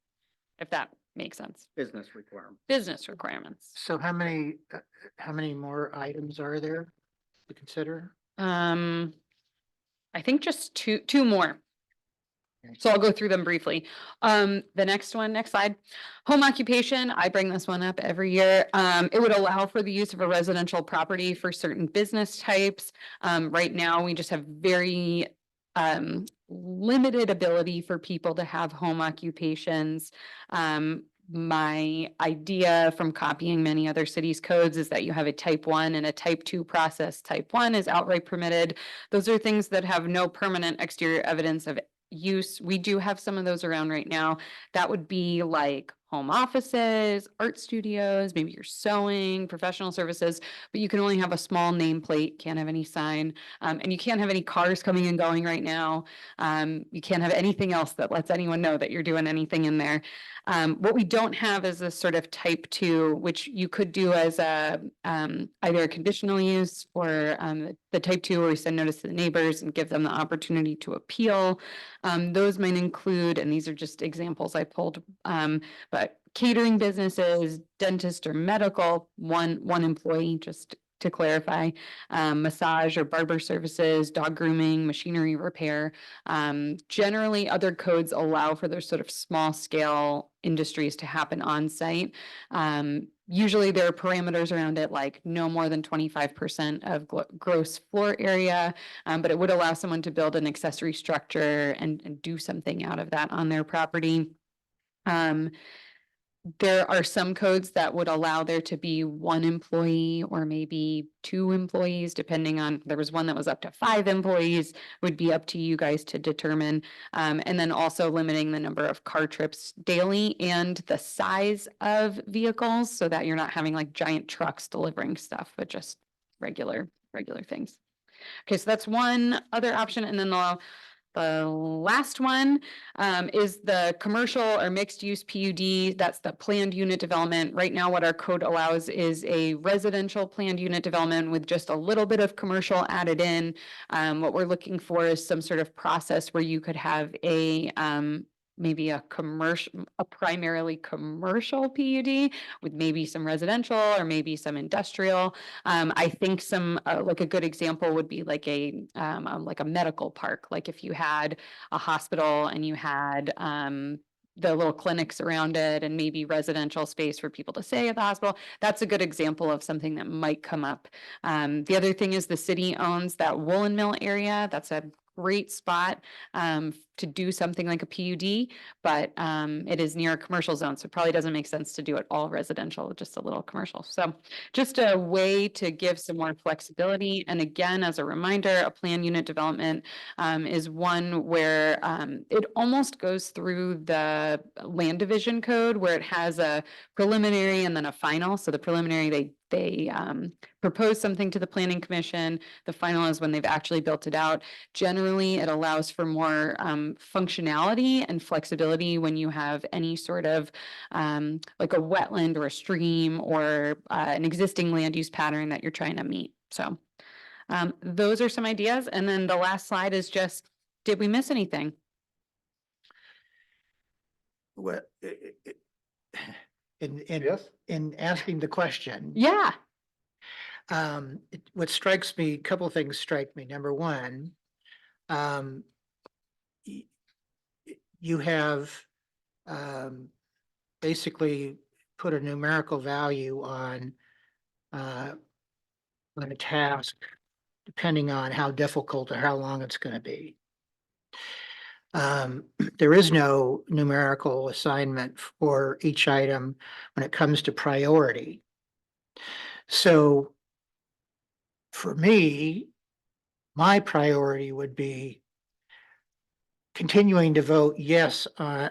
if that makes sense. Business requirement. Business requirements. So how many more items are there to consider? I think just two more. So I'll go through them briefly. The next slide. Home occupation, I bring this one up every year. It would allow for the use of a residential property for certain business types. Right now, we just have very limited ability for people to have home occupations. My idea from copying many other cities' codes is that you have a type 1 and a type 2 process. Type 1 is outright permitted. Those are things that have no permanent exterior evidence of use. We do have some of those around right now. That would be like home offices, art studios, maybe you're sewing, professional services, but you can only have a small nameplate, can't have any sign, and you can't have any cars coming and going right now. You can't have anything else that lets anyone know that you're doing anything in there. What we don't have is this sort of type 2, which you could do as a either a conditional use or the type 2 where we send notice to the neighbors and give them the opportunity to appeal. Those might include, and these are just examples I pulled, but catering businesses, dentist or medical, one employee, just to clarify, massage or barber services, dog grooming, machinery repair. Generally, other codes allow for those sort of small scale industries to happen on site. Usually there are parameters around it, like no more than 25% of gross floor area, but it would allow someone to build an accessory structure and do something out of that on their property. There are some codes that would allow there to be one employee or maybe 2 employees, depending on, there was one that was up to 5 employees, would be up to you guys to determine. And then also limiting the number of car trips daily and the size of vehicles so that you're not having like giant trucks delivering stuff, but just regular things. Okay, so that's one other option. And then the last one is the commercial or mixed use PUD. That's the planned unit development. Right now, what our code allows is a residential planned unit development with just a little bit of commercial added in. What we're looking for is some sort of process where you could have a maybe a primarily commercial PUD with maybe some residential or maybe some industrial. I think some like a good example would be like a medical park. Like if you had a hospital and you had the little clinics around it and maybe residential space for people to stay at the hospital. That's a good example of something that might come up. The other thing is the city owns that Woolen Mill area. That's a great spot to do something like a PUD, but it is near a commercial zone, so it probably doesn't make sense to do it all residential, just a little commercial. So just a way to give some more flexibility. And again, as a reminder, a planned unit development is one where it almost goes through the land division code where it has a preliminary and then a final. So the preliminary, they propose something to the planning commission. The final is when they've actually built it out. Generally, it allows for more functionality and flexibility when you have any sort of like a wetland or a stream or an existing land use pattern that you're trying to meet. So those are some ideas. And then the last slide is just, did we miss anything? Well, Yes? in asking the question. Yeah. What strikes me, a couple of things strike me. Number one, you have basically put a numerical value on a task, depending on how difficult or how long it's going to be. There is no numerical assignment for each item when it comes to priority. So for me, my priority would be continuing to vote yes,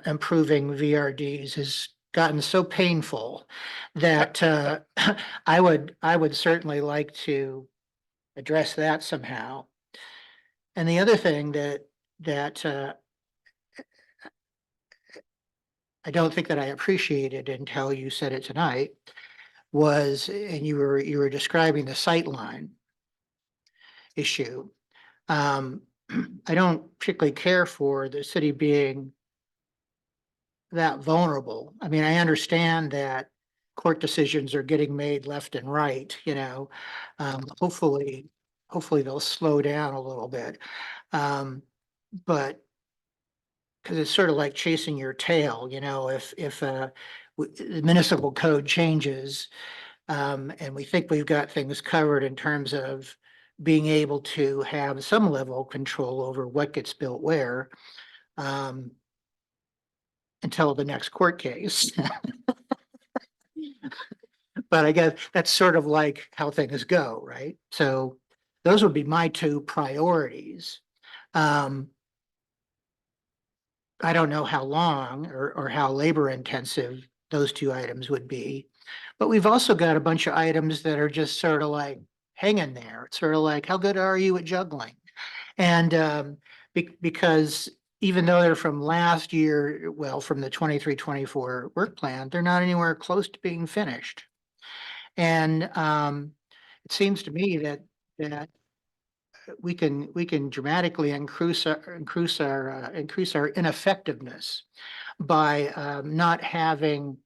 improving VRDs has gotten so painful that I would certainly like to address that somehow. And the other thing that I don't think that I appreciated until you said it tonight was, and you were describing the sightline issue. I don't particularly care for the city being that vulnerable. I mean, I understand that court decisions are getting made left and right, you know. Hopefully they'll slow down a little bit. But because it's sort of like chasing your tail, you know, if the municipal code changes, and we think we've got things covered in terms of being able to have some level of control over what gets built where, until the next court case. But I guess that's sort of like how things go, right? So those would be my two priorities. I don't know how long or how labor intensive those two items would be. But we've also got a bunch of items that are just sort of like hanging there. It's sort of like, how good are you at juggling? And because even though they're from last year, well, from the 23-24 work plan, they're not anywhere close to being finished. And it seems to me that we can dramatically increase our ineffectiveness by not having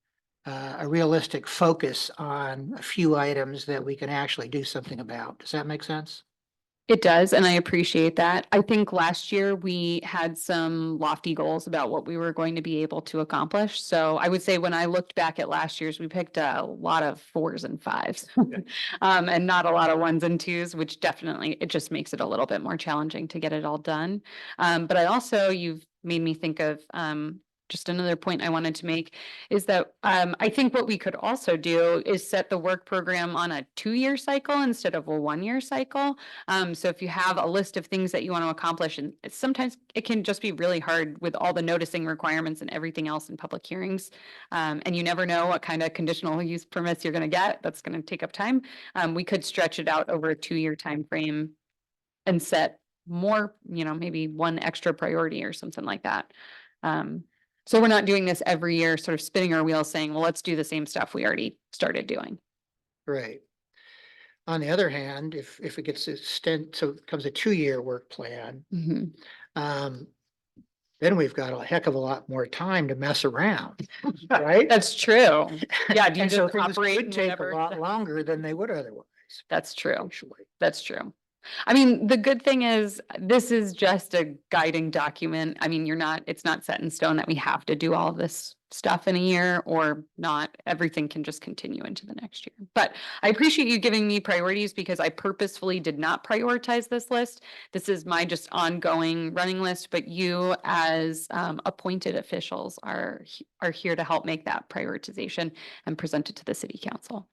a realistic focus on a few items that we can actually do something about. Does that make sense? It does, and I appreciate that. I think last year we had some lofty goals about what we were going to be able to accomplish. So I would say when I looked back at last year's, we picked a lot of 4s and 5s. And not a lot of 1s and 2s, which definitely, it just makes it a little bit more challenging to get it all done. But I also, you've made me think of just another point I wanted to make is that I think what we could also do is set the work program on a 2-year cycle instead of a 1-year cycle. So if you have a list of things that you want to accomplish, and sometimes it can just be really hard with all the noticing requirements and everything else in public hearings. And you never know what kind of conditional use permits you're going to get. That's going to take up time. We could stretch it out over a 2-year time frame and set more, maybe one extra priority or something like that. So we're not doing this every year, sort of spinning our wheels saying, well, let's do the same stuff we already started doing. Right. On the other hand, if it gets extended, so it becomes a 2-year work plan, then we've got a heck of a lot more time to mess around, right? That's true. Yeah, do you And so just things operate could in take a whatever? lot longer than they would otherwise. That's true. Actually. That's true. I mean, the good thing is this is just a guiding document. I mean, it's not set in stone that we have to do all of this stuff in a year or not. Everything can just continue into the next year. But I appreciate you giving me priorities because I purposefully did not prioritize this list. This is my just ongoing running list, but you as appointed officials are here to help make that prioritization and present it to the city council.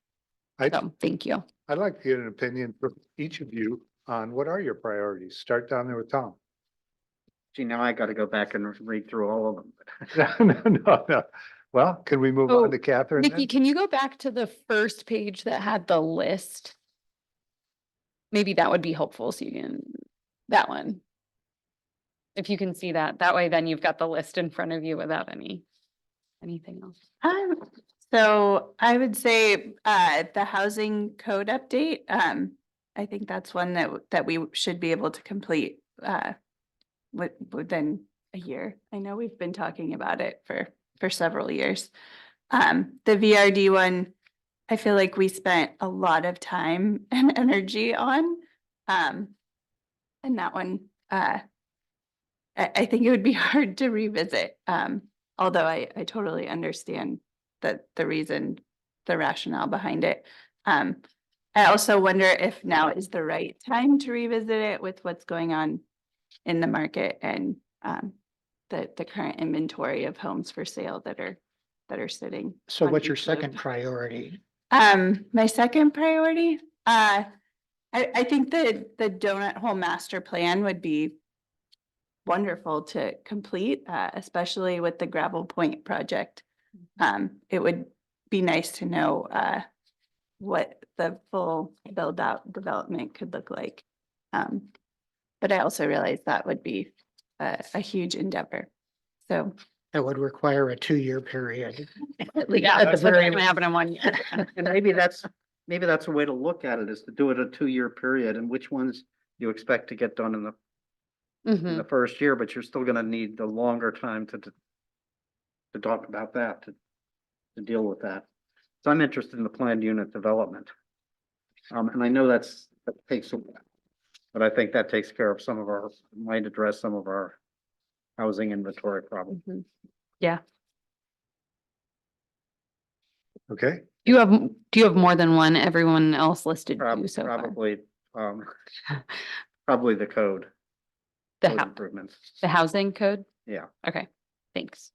So thank you. I'd like to get an opinion from each of you on what are your priorities? Start down there with Tom. Gee, now I gotta go back and read through all of them. No. Well, can we move Oh, on to Catherine? Nikki, then? can you go back to the first page that had the list? Maybe that would be helpful. So you can, that one. If you can see that way, then you've got the list in front of you without anything else. So I would say the housing code update. I think that's one that we should be able to complete within a year. I know we've been talking about it for several years. The VRD one, I feel like we spent a lot of time and energy on. And that one, I think it would be hard to revisit. Although I totally understand the rationale behind it. I also wonder if now is the right time to revisit it with what's going on in the market and the current inventory of homes for sale that are sitting. So on what's your each of- second priority? My second priority, I think that the donut hole master plan would be wonderful to complete, especially with the Gravel Point project. It would be nice to know, what the full build out development could look like. But I also realize that would be a huge endeavor. So That would require a 2-year period. Yeah, At the that's not very gonna happen in 1 year. And maybe that's a way to look at it, is to do it a 2-year period, and which ones you expect to get done in Mhm. the first year, but you're still gonna need the longer time to talk about that, to deal with that. So I'm interested in the planned unit development. And I know that takes a while, but I think that takes care of might address some of our housing inventory problems. Mhm. Yeah. Okay, Do you have more than one? Everyone else listed two so far. Probably, probably the code The improvements. the housing code? Yeah. Okay, thanks.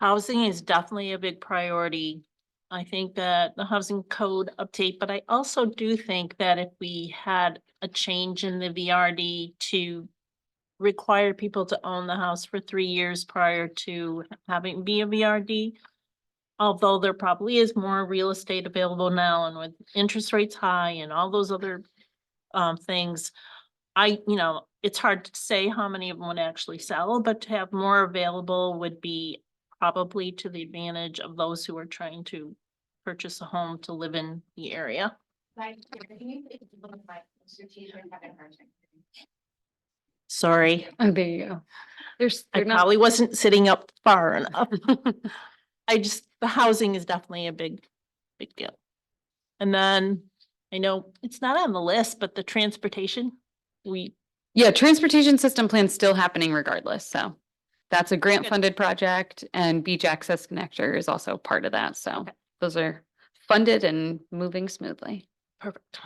Housing is definitely a big priority. I think that the housing code update, but I also do think that if we had a change in the VRD to require people to own the house for 3 years prior to having be a VRD, although there probably is more real estate available now and with interest rates high and all those other things, it's hard to say how many of them would actually sell, but to have more available would be probably to the advantage of those who are trying to purchase a home to live in the area. Sorry, Oh, there you go. I They're not. probably wasn't sitting up far enough. The housing is definitely a big deal. And then I know it's not on the list, but the transportation, Yeah, transportation system plan's still happening regardless, so. That's a grant Good. funded project and beach access connector is also part of that, so. Okay. Those are funded and moving smoothly. perfect.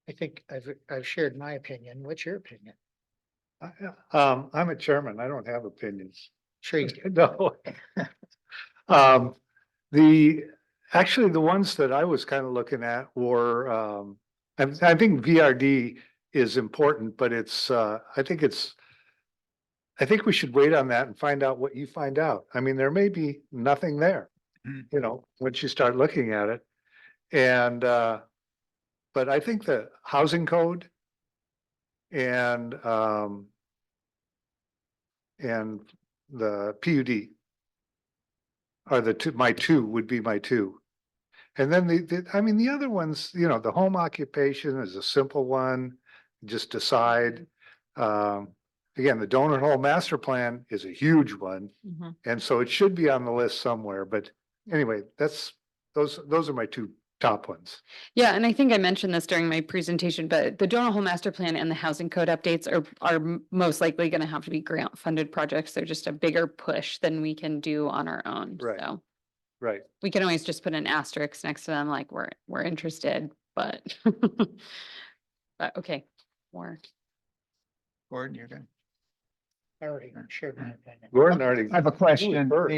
I think I've shared my opinion. What's your opinion? I'm a chairman. I don't have opinions. Sure you do. No. Actually, the ones that I was kind of looking at were, I think VRD is important, but I think we should wait on that and find out what you find out. I mean, there may be nothing there, once you start looking at it. And, but I think the housing code and the PUD are my two would be my two. And then the other ones, the home occupation is a simple one, just decide. Again, the donut hole master plan is a huge one. Mhm. And so it should be on the list somewhere, but anyway, those are my two top ones. Yeah, and I think I mentioned this during my presentation, but the donut hole master plan and the housing code updates are most likely gonna have to be grant funded projects. They're just a bigger push than we can do on our own, Right. so. Right. We can always just put an asterisk next to them, like, we're interested, but. But, okay, more. Gordon, you're good. I already shared my opinion. Gordon already. I have a question. First.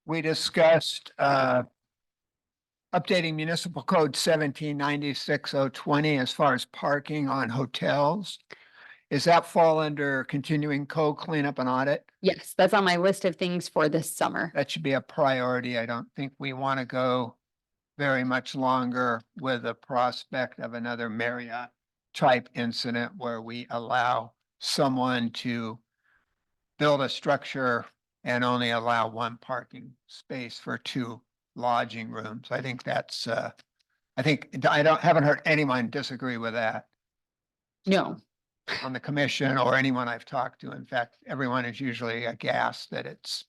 We discussed, updating municipal code 1796-020 as far as parking on hotels. Does that fall under continuing code cleanup and audit? Yes, that's on my list of things for this summer. That should be a priority. I don't think we want to go very much longer with the prospect of another Marriott type incident where we allow someone to build a structure and only allow one parking space for 2 lodging rooms. I think that's, haven't heard anyone disagree with that No, on the commission or anyone I've talked to. In fact, everyone is usually aghast that it's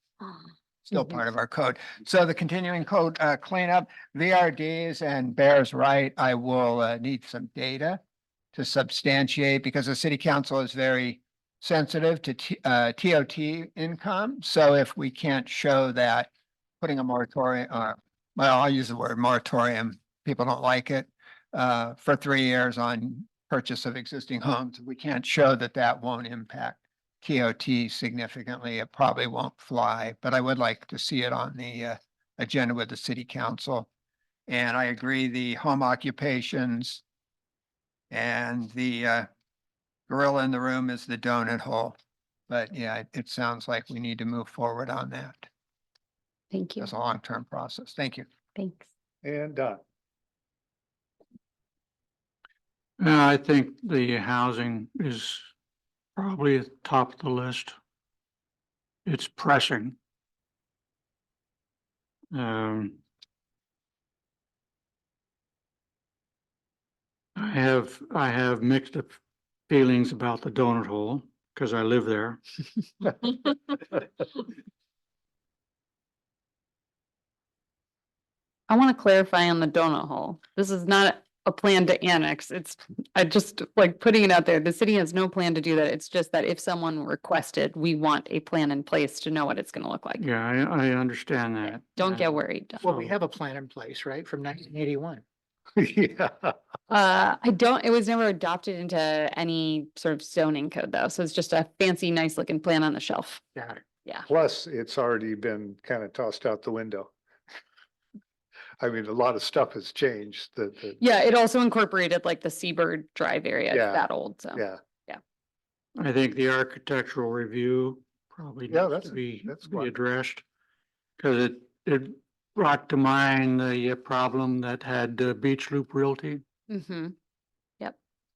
still part of our code. So the continuing code cleanup, VRDs and Bears Right, I will need some data to substantiate because the city council is very sensitive to TOT income. So if we can't show that putting a moratorium, well, I'll use the word moratorium, people don't like it. for 3 years on purchase of existing homes. We can't show that that won't impact KOT significantly. It probably won't fly, but I would like to see it on the agenda with the city council. And I agree, the home occupations and the gorilla in the room is the donut hole. But yeah, it sounds like we need to move forward on that. Thank you. It's a long-term process. Thank you. Thanks. And I think the housing is probably at the top of the list. It's pressing. I have mixed feelings about the donut hole because I live there. I want to clarify on the donut hole. This is not a plan to annex. I just like putting it out there. The city has no plan to do that. It's just that if someone requested, we want a plan in place to know what it's going to look like. Yeah, I understand that. Don't get worried. Well, we have a plan in place, right, from 1981. yeah, I don't, it was never adopted into any sort of zoning code though. So it's just a fancy, nice looking plan on the shelf. Got it. plus it's already been kind of tossed out the window. I mean, a lot of stuff has changed that, Yeah, it also incorporated like the Seabird Drive area. It's Yeah. that old, so. yeah. I think the architectural review probably Yeah, needs that's- to be that's fine. addressed. Cause it brought to mind the problem that had Beach Loop Realty Mm-hmm,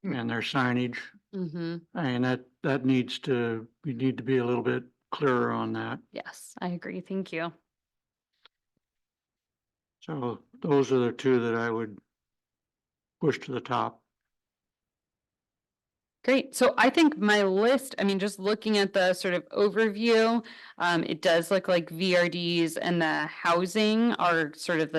and their signage. mm-hmm. And that we need to be a little bit clearer on that. Yes, I agree. Thank you. So those are the two that I would push to the top. Great. So I think my list, I mean, just looking at the sort of overview, it does look like VRDs and the housing are sort of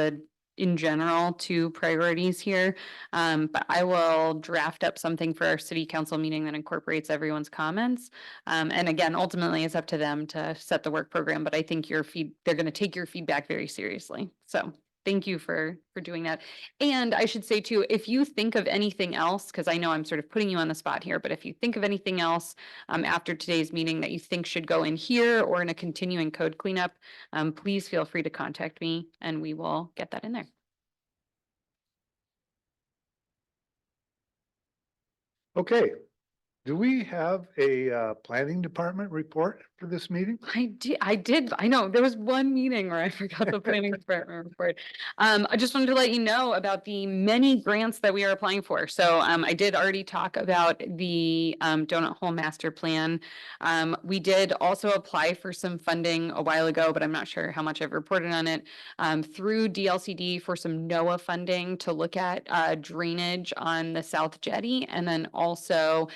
in general, two priorities here. But I will draft up something for our city council meeting that incorporates everyone's comments. And again, ultimately it's up to them to set the work program, but I think they're going to take your feedback very seriously. So thank you for doing that. And I should say too, if you think of anything else, because I know I'm sort of putting you on the spot here, but if you think of anything else after today's meeting that you think should go in here or in a continuing code cleanup, please feel free to contact me and we will get that in there. Okay, do we have a planning department report for this meeting? I know, there was one meeting where I forgot the planning department report. I just wanted to let you know about the many grants that we are applying for. So I did already talk about the Donut Hole Master Plan. We did also apply for some funding a while ago, but I'm not sure how much I've reported on it, through DLCD for some NOAA funding to look at drainage on the South Jetty, and then also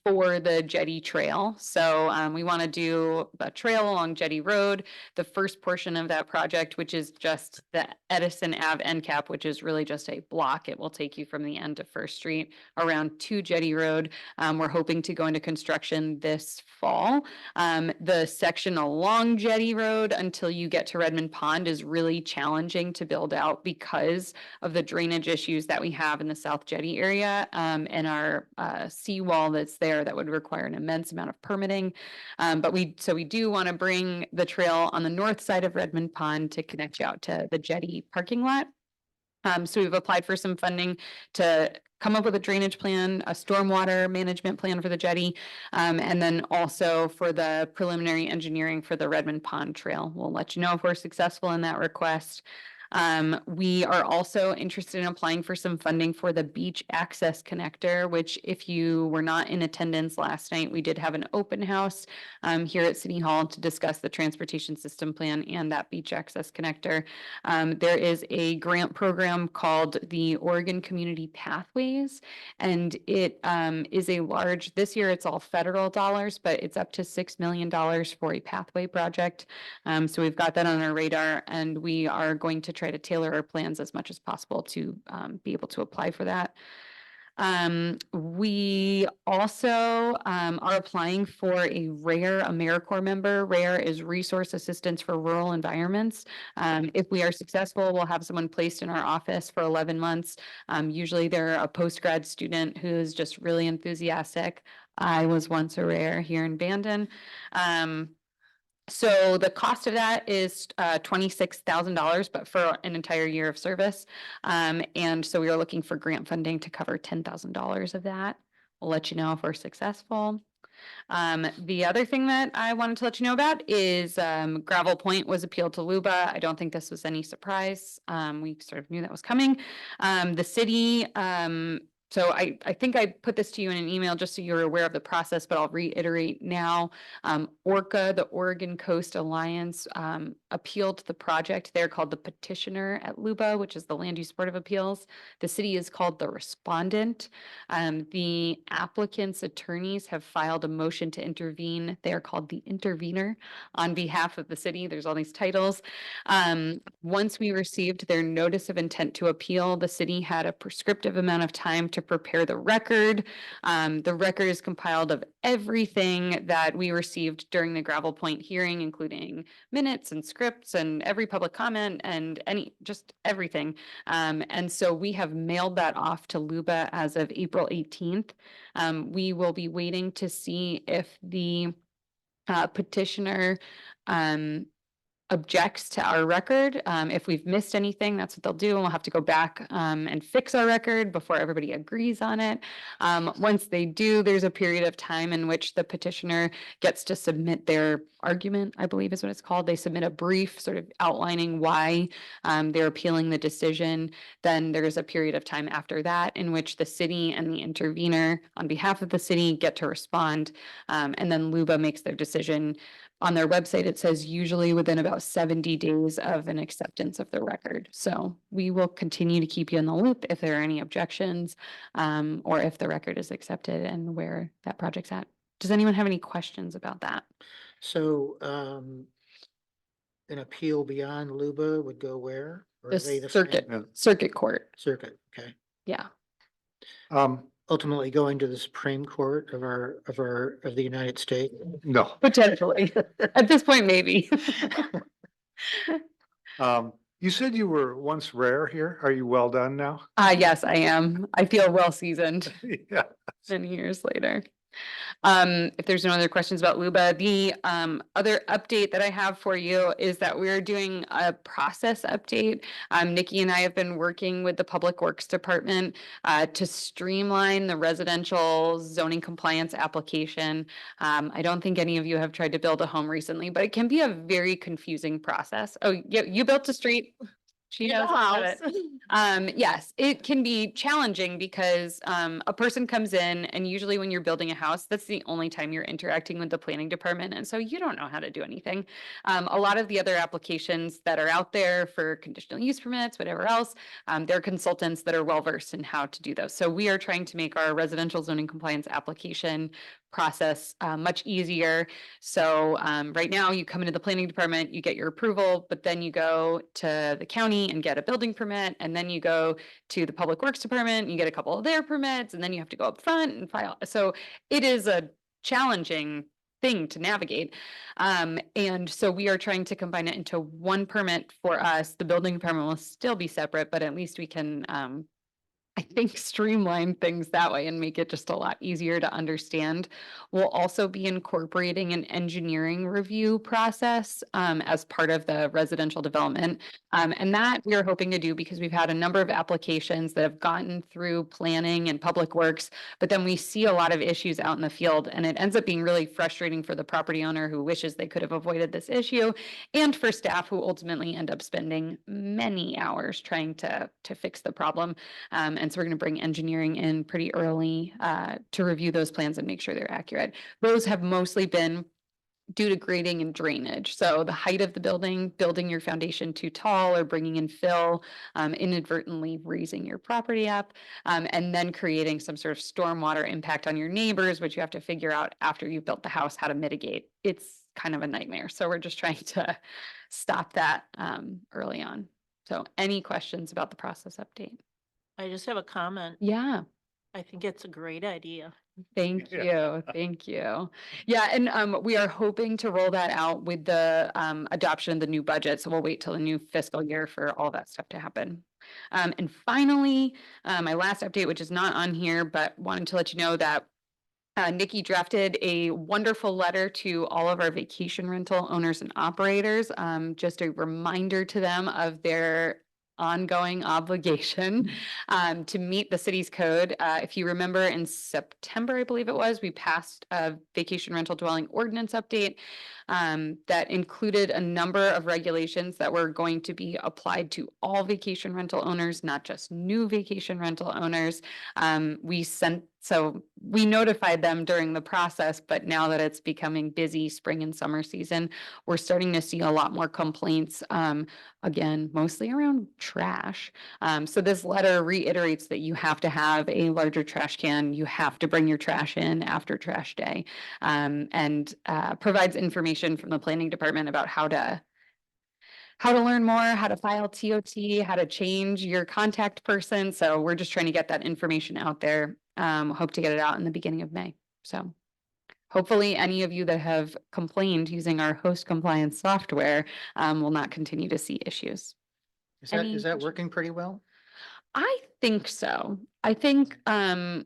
for the Jetty Trail. So we want to do a trail along Jetty Road, the first portion of that project, which is just the Edison Ave end cap, which is really just a block. It will take you from the end of First Street around to Jetty Road. We're hoping to go into construction this fall. The section along Jetty Road until you get to Redmond Pond is really challenging to build out because of the drainage issues that we have in the South Jetty area, and our seawall that's there that would require an immense amount of permitting. But we do want to bring the trail on the north side of Redmond Pond to connect you out to the Jetty parking lot. So we've applied for some funding to come up with a drainage plan, a stormwater management plan for the jetty, and then also for the preliminary engineering for the Redmond Pond Trail. We'll let you know if we're successful in that request. We are also interested in applying for some funding for the beach access connector, which if you were not in attendance last night, we did have an open house here at City Hall to discuss the transportation system plan and that beach access connector. There is a grant program called the Oregon Community Pathways, and it is this year it's all federal dollars, but it's up to $6 million for a pathway project. So we've got that on our radar, and we are going to try to tailor our plans as much as possible to be able to apply for that. We also are applying for a RARE AmeriCorps member. RARE is Resource Assistance for Rural Environments. If we are successful, we'll have someone placed in our office for 11 months. Usually they're a post-grad student who's just really enthusiastic. I was once a RARE here in Bandon. So the cost of that is $26,000, but for an entire year of service. And so we are looking for grant funding to cover $10,000 of that. We'll let you know if we're successful. The other thing that I wanted to let you know about is Gravel Point was appealed to LUBA. I don't think this was any surprise. We sort of knew that was coming. The city, so I think I put this to you in an email just so you're aware of the process, but I'll reiterate now. ORCA, the Oregon Coast Alliance, appealed the project. They're called the petitioner at LUBA, which is the Land Use Board of Appeals. The city is called the respondent. The applicant's attorneys have filed a motion to intervene. They are called the intervener on behalf of the city. There's all these titles. Once we received their notice of intent to appeal, the city had a prescriptive amount of time to prepare the record. The record is compiled of everything that we received during the Gravel Point hearing, including minutes and scripts and every public comment and just everything. And so we have mailed that off to LUBA as of April 18th. We will be waiting to see if the petitioner objects to our record. If we've missed anything, that's what they'll do. And we'll have to go back and fix our record before everybody agrees on it. Once they do, there's a period of time in which the petitioner gets to submit their argument, I believe is what it's called. They submit a brief sort of outlining why they're appealing the decision. Then there's a period of time after that in which the city and the intervener on behalf of the city get to respond. And then LUBA makes their decision. On their website, it says usually within about 70 days of an acceptance of the record. So we will continue to keep you in the loop if there are any objections or if the record is accepted and where that project's at. Does anyone have any questions about that? So, an appeal beyond LUBA would go where? Or are they The the same? circuit court. Circuit, okay. Yeah. Ultimately going to the Supreme Court of the United States. No. Potentially. At this point, maybe. You said you were once rare here. Are you well done now? Yes, I am. I feel well seasoned Yeah. many years later. If there's no other questions about LUBA, the other update that I have for you is that we're doing a process update. Nikki and I have been working with the Public Works Department to streamline the residential zoning compliance application. I don't think any of you have tried to build a home recently, but it can be a very confusing process. Oh, you built a street. She knows about it. Yes, it can be challenging because a person comes in and usually when you're building a house, that's the only time you're interacting with the planning department. And so you don't know how to do anything. A lot of the other applications that are out there for conditional use permits, whatever else, there are consultants that are well-versed in how to do those. So we are trying to make our residential zoning compliance application process much easier. So right now you come into the planning department, you get your approval, but then you go to the county and get a building permit. And then you go to the Public Works Department, you get a couple of their permits, and then you have to go up front and file. So it is a challenging thing to navigate. And so we are trying to combine it into one permit for us. The building permit will still be separate, but at least we can I think streamline things that way and make it just a lot easier to understand. We'll also be incorporating an engineering review process as part of the residential development. And that we are hoping to do because we've had a number of applications that have gotten through planning and public works, but then we see a lot of issues out in the field and it ends up being really frustrating for the property owner who wishes they could have avoided this issue and for staff who ultimately end up spending many hours trying to fix the problem. And so we're going to bring engineering in pretty early to review those plans and make sure they're accurate. Those have mostly been due to grading and drainage. So the height of the building, building your foundation too tall or bringing in fill, inadvertently raising your property up, and then creating some sort of stormwater impact on your neighbors, which you have to figure out after you've built the house how to mitigate. It's kind of a nightmare. So we're just trying to stop that early on. So any questions about the process update? I just have a comment. Yeah. I think it's a great idea. Thank Yeah. you, thank you. Yeah, and we are hoping to roll that out with the adoption of the new budget, so we'll wait till the new fiscal year for all that stuff to happen. And finally, my last update, which is not on here, but wanted to let you know that Nikki drafted a wonderful letter to all of our vacation rental owners and operators. Just a reminder to them of their ongoing obligation to meet the city's code. If you remember in September, I believe it was, we passed a vacation rental dwelling ordinance update that included a number of regulations that were going to be applied to all vacation rental owners, not just new vacation rental owners. So we notified them during the process, but now that it's becoming busy spring and summer season, we're starting to see a lot more complaints, again, mostly around trash. So this letter reiterates that you have to have a larger trash can, you have to bring your trash in after trash day, and provides information from the planning department about how to learn more, how to file TOT, how to change your contact person. So we're just trying to get that information out there. Hope to get it out in the beginning of May. So hopefully any of you that have complained using our host compliance software will not continue to see issues. Any Is that questions? working pretty well? I think so. I think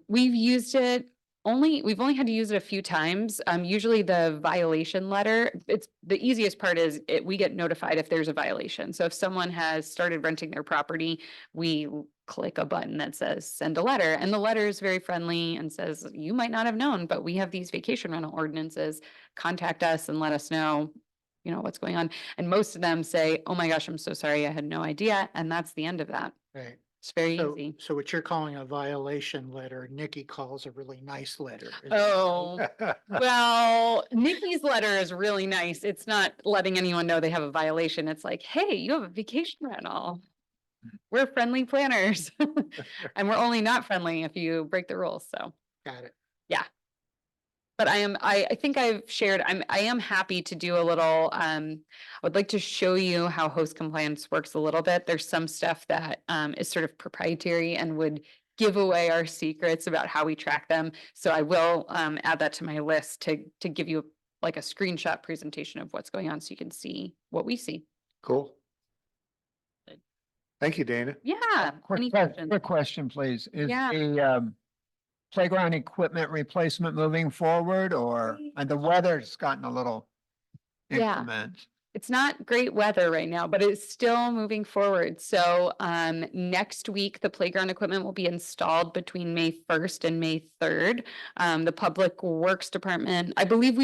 we've used it we've only had to use it a few times. Usually the violation letter, it's the easiest part is we get notified if there's a violation. So if someone has started renting their property, we click a button that says send a letter, and the letter is very friendly and says, you might not have known, but we have these vacation rental ordinances. Contact us and let us know, you know, what's going on. And most of them say, oh my gosh, I'm so sorry, I had no idea. And that's the end of that. Right. It's very So, easy. so what you're calling a violation letter, Nikki calls a really nice letter. Is that Oh, right? well, Nikki's letter is really nice. It's not letting anyone know they have a violation. It's like, hey, you have a vacation rental. We're friendly planners. And we're only not friendly if you break the rules. So, Got it. but I think I've shared, I am happy to do a little, I would like to show you how host compliance works a little bit. There's some stuff that is sort of proprietary and would give away our secrets about how we track them. So I will add that to my list to give you like a screenshot presentation of what's going on so you can see what we see. Cool. Thank you, Dana. Yeah. Any questions? Quick question, please. Is Yeah. the playground equipment replacement moving forward, or and the weather's gotten a little Yeah. inclement? It's not great weather right now, but it's still moving forward. So next week, the playground equipment will be installed between May 1st and May 3rd. The Public Works Department, I believe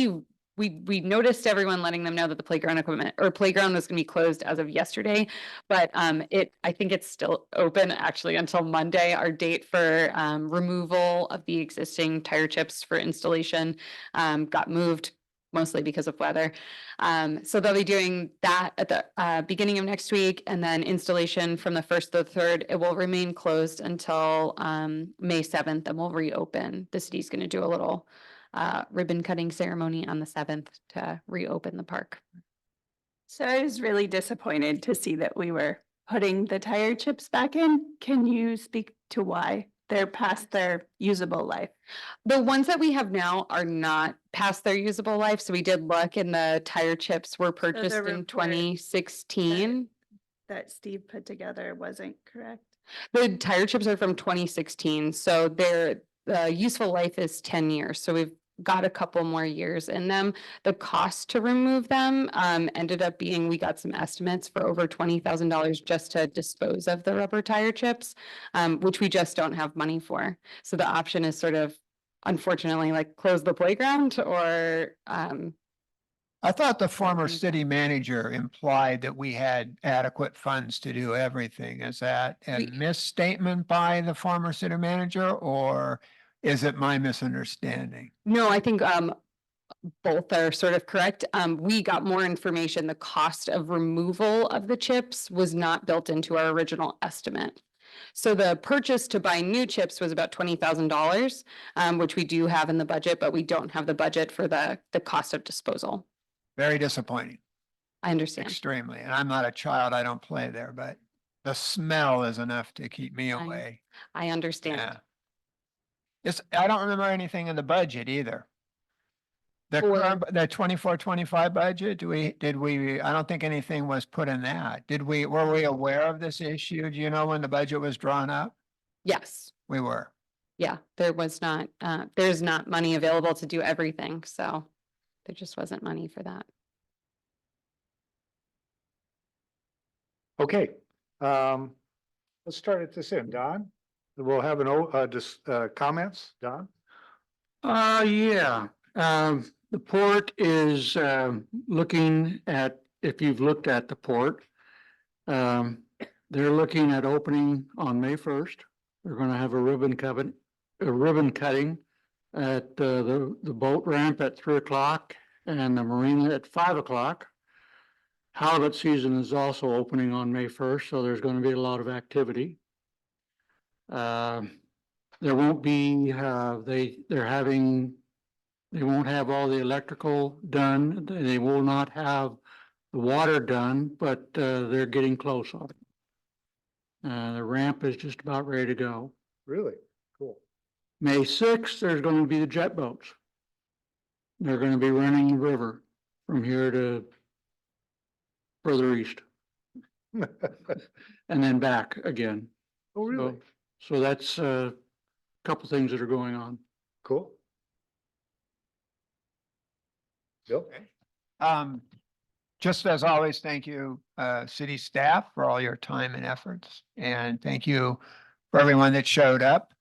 we noticed everyone letting them know that the playground equipment or playground was going to be closed as of yesterday, but I think it's still open actually until Monday. Our date for removal of the existing tire chips for installation got moved mostly because of weather. So they'll be doing that at the beginning of next week, and then installation from the 1st to the 3rd. It will remain closed until May 7th, and we'll reopen. The city's going to do a little ribbon cutting ceremony on the 7th to reopen the park. So I was really disappointed to see that we were putting the tire chips back in. Can you speak to why they're past their usable life? The ones that we have now are not past their usable life. So we did look, and the tire chips were purchased in report 2016. That Steve put together wasn't correct. The tire chips are from 2016, so their useful life is 10 years. So we've got a couple more years in them. The cost to remove them ended up being, we got some estimates for over $20,000 just to dispose of the rubber tire chips, which we just don't have money for. So the option is sort of, unfortunately, like close the playground or I thought the former Mhm. city manager implied that we had adequate funds to do everything. Is that a We- misstatement by the former city manager, or is it my misunderstanding? no, I think both are sort of correct. We got more information. The cost of removal of the chips was not built into our original estimate. So the purchase to buy new chips was about $20,000, which we do have in the budget, but we don't have the budget for the cost of disposal. Very disappointing, I understand. extremely. And I'm not a child, I don't play there, but the smell is enough to keep me I- away. I understand. Yeah. I don't remember anything in the budget either. The For- current, the 24-25 budget, did we, I don't think anything was put in that. Were we aware of this issue? Do you know when the budget was drawn up? Yes, We were. yeah, there was not, there's not money available to do everything, so there just wasn't money for that. Okay, let's start at this end. Don? We'll have comments, Don? Yeah, the port is, looking at, if you've looked at the port, they're looking at opening on May 1st. They're gonna have a ribbon cutting at, the boat ramp at 3 o'clock and the marina at 5 o'clock. Halibut season is also opening on May 1st, so there's gonna be a lot of activity. There won't be, they won't have all the electrical done. They will not have the water done, but, they're getting close on it. The ramp is just about ready to go. Really? Cool. May 6th, there's gonna be the jet boats. They're gonna be running the river from here to further east and then back again. Oh, really? So that's a couple things that are going on. Cool. Bill? Just as always, thank you, city staff, for all your time and efforts. And thank you for everyone that showed up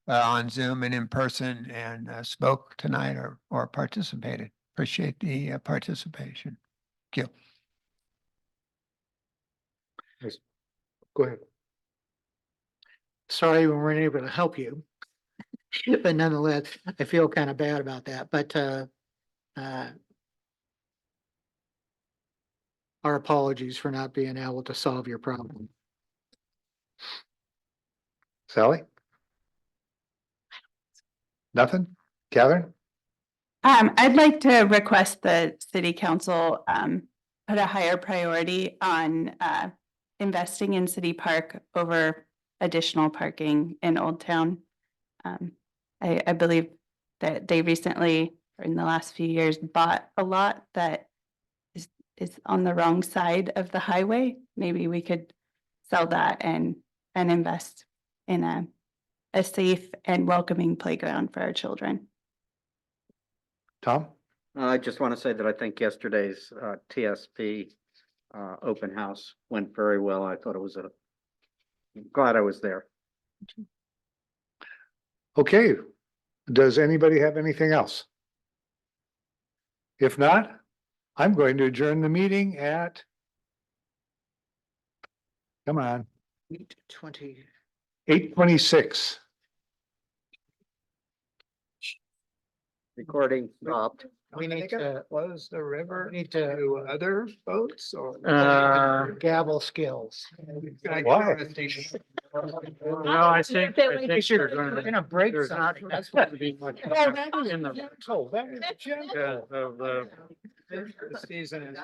on Zoom and in person and spoke tonight or participated. Appreciate the participation. Thank you. Go ahead. Sorry we weren't able to help you. But nonetheless, I feel kind of bad about that, but our apologies for not being able to solve your problem. Sally? Nothing? Catherine? I'd like to request the city council, put a higher priority on, investing in City Park over additional parking in Old Town. I believe that they recently, or in the last few years, bought a lot that is on the wrong side of the highway. Maybe we could sell that and invest in a safe and welcoming playground for our children. Tom? I just want to say that I think yesterday's TSP open house went very well. I thought it was glad I was there. Okay, does anybody have anything else? If not, I'm going to adjourn the meeting at, come on, 20. 8:26. Recording stopped. We need to close the river need to other boats or? gavel skills. Why? No, I think they're We're gonna break there's something. not supposed to be much. Oh, that was in the gentle, that was gentle. of the. Season is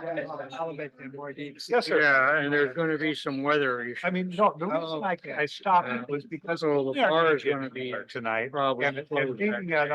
halibut and more deep. Yes, sir. Yeah, and there's gonna be some weather issues. I mean, no, the reason I stopped was because So the bar is gonna be tonight. probably And closed. being that,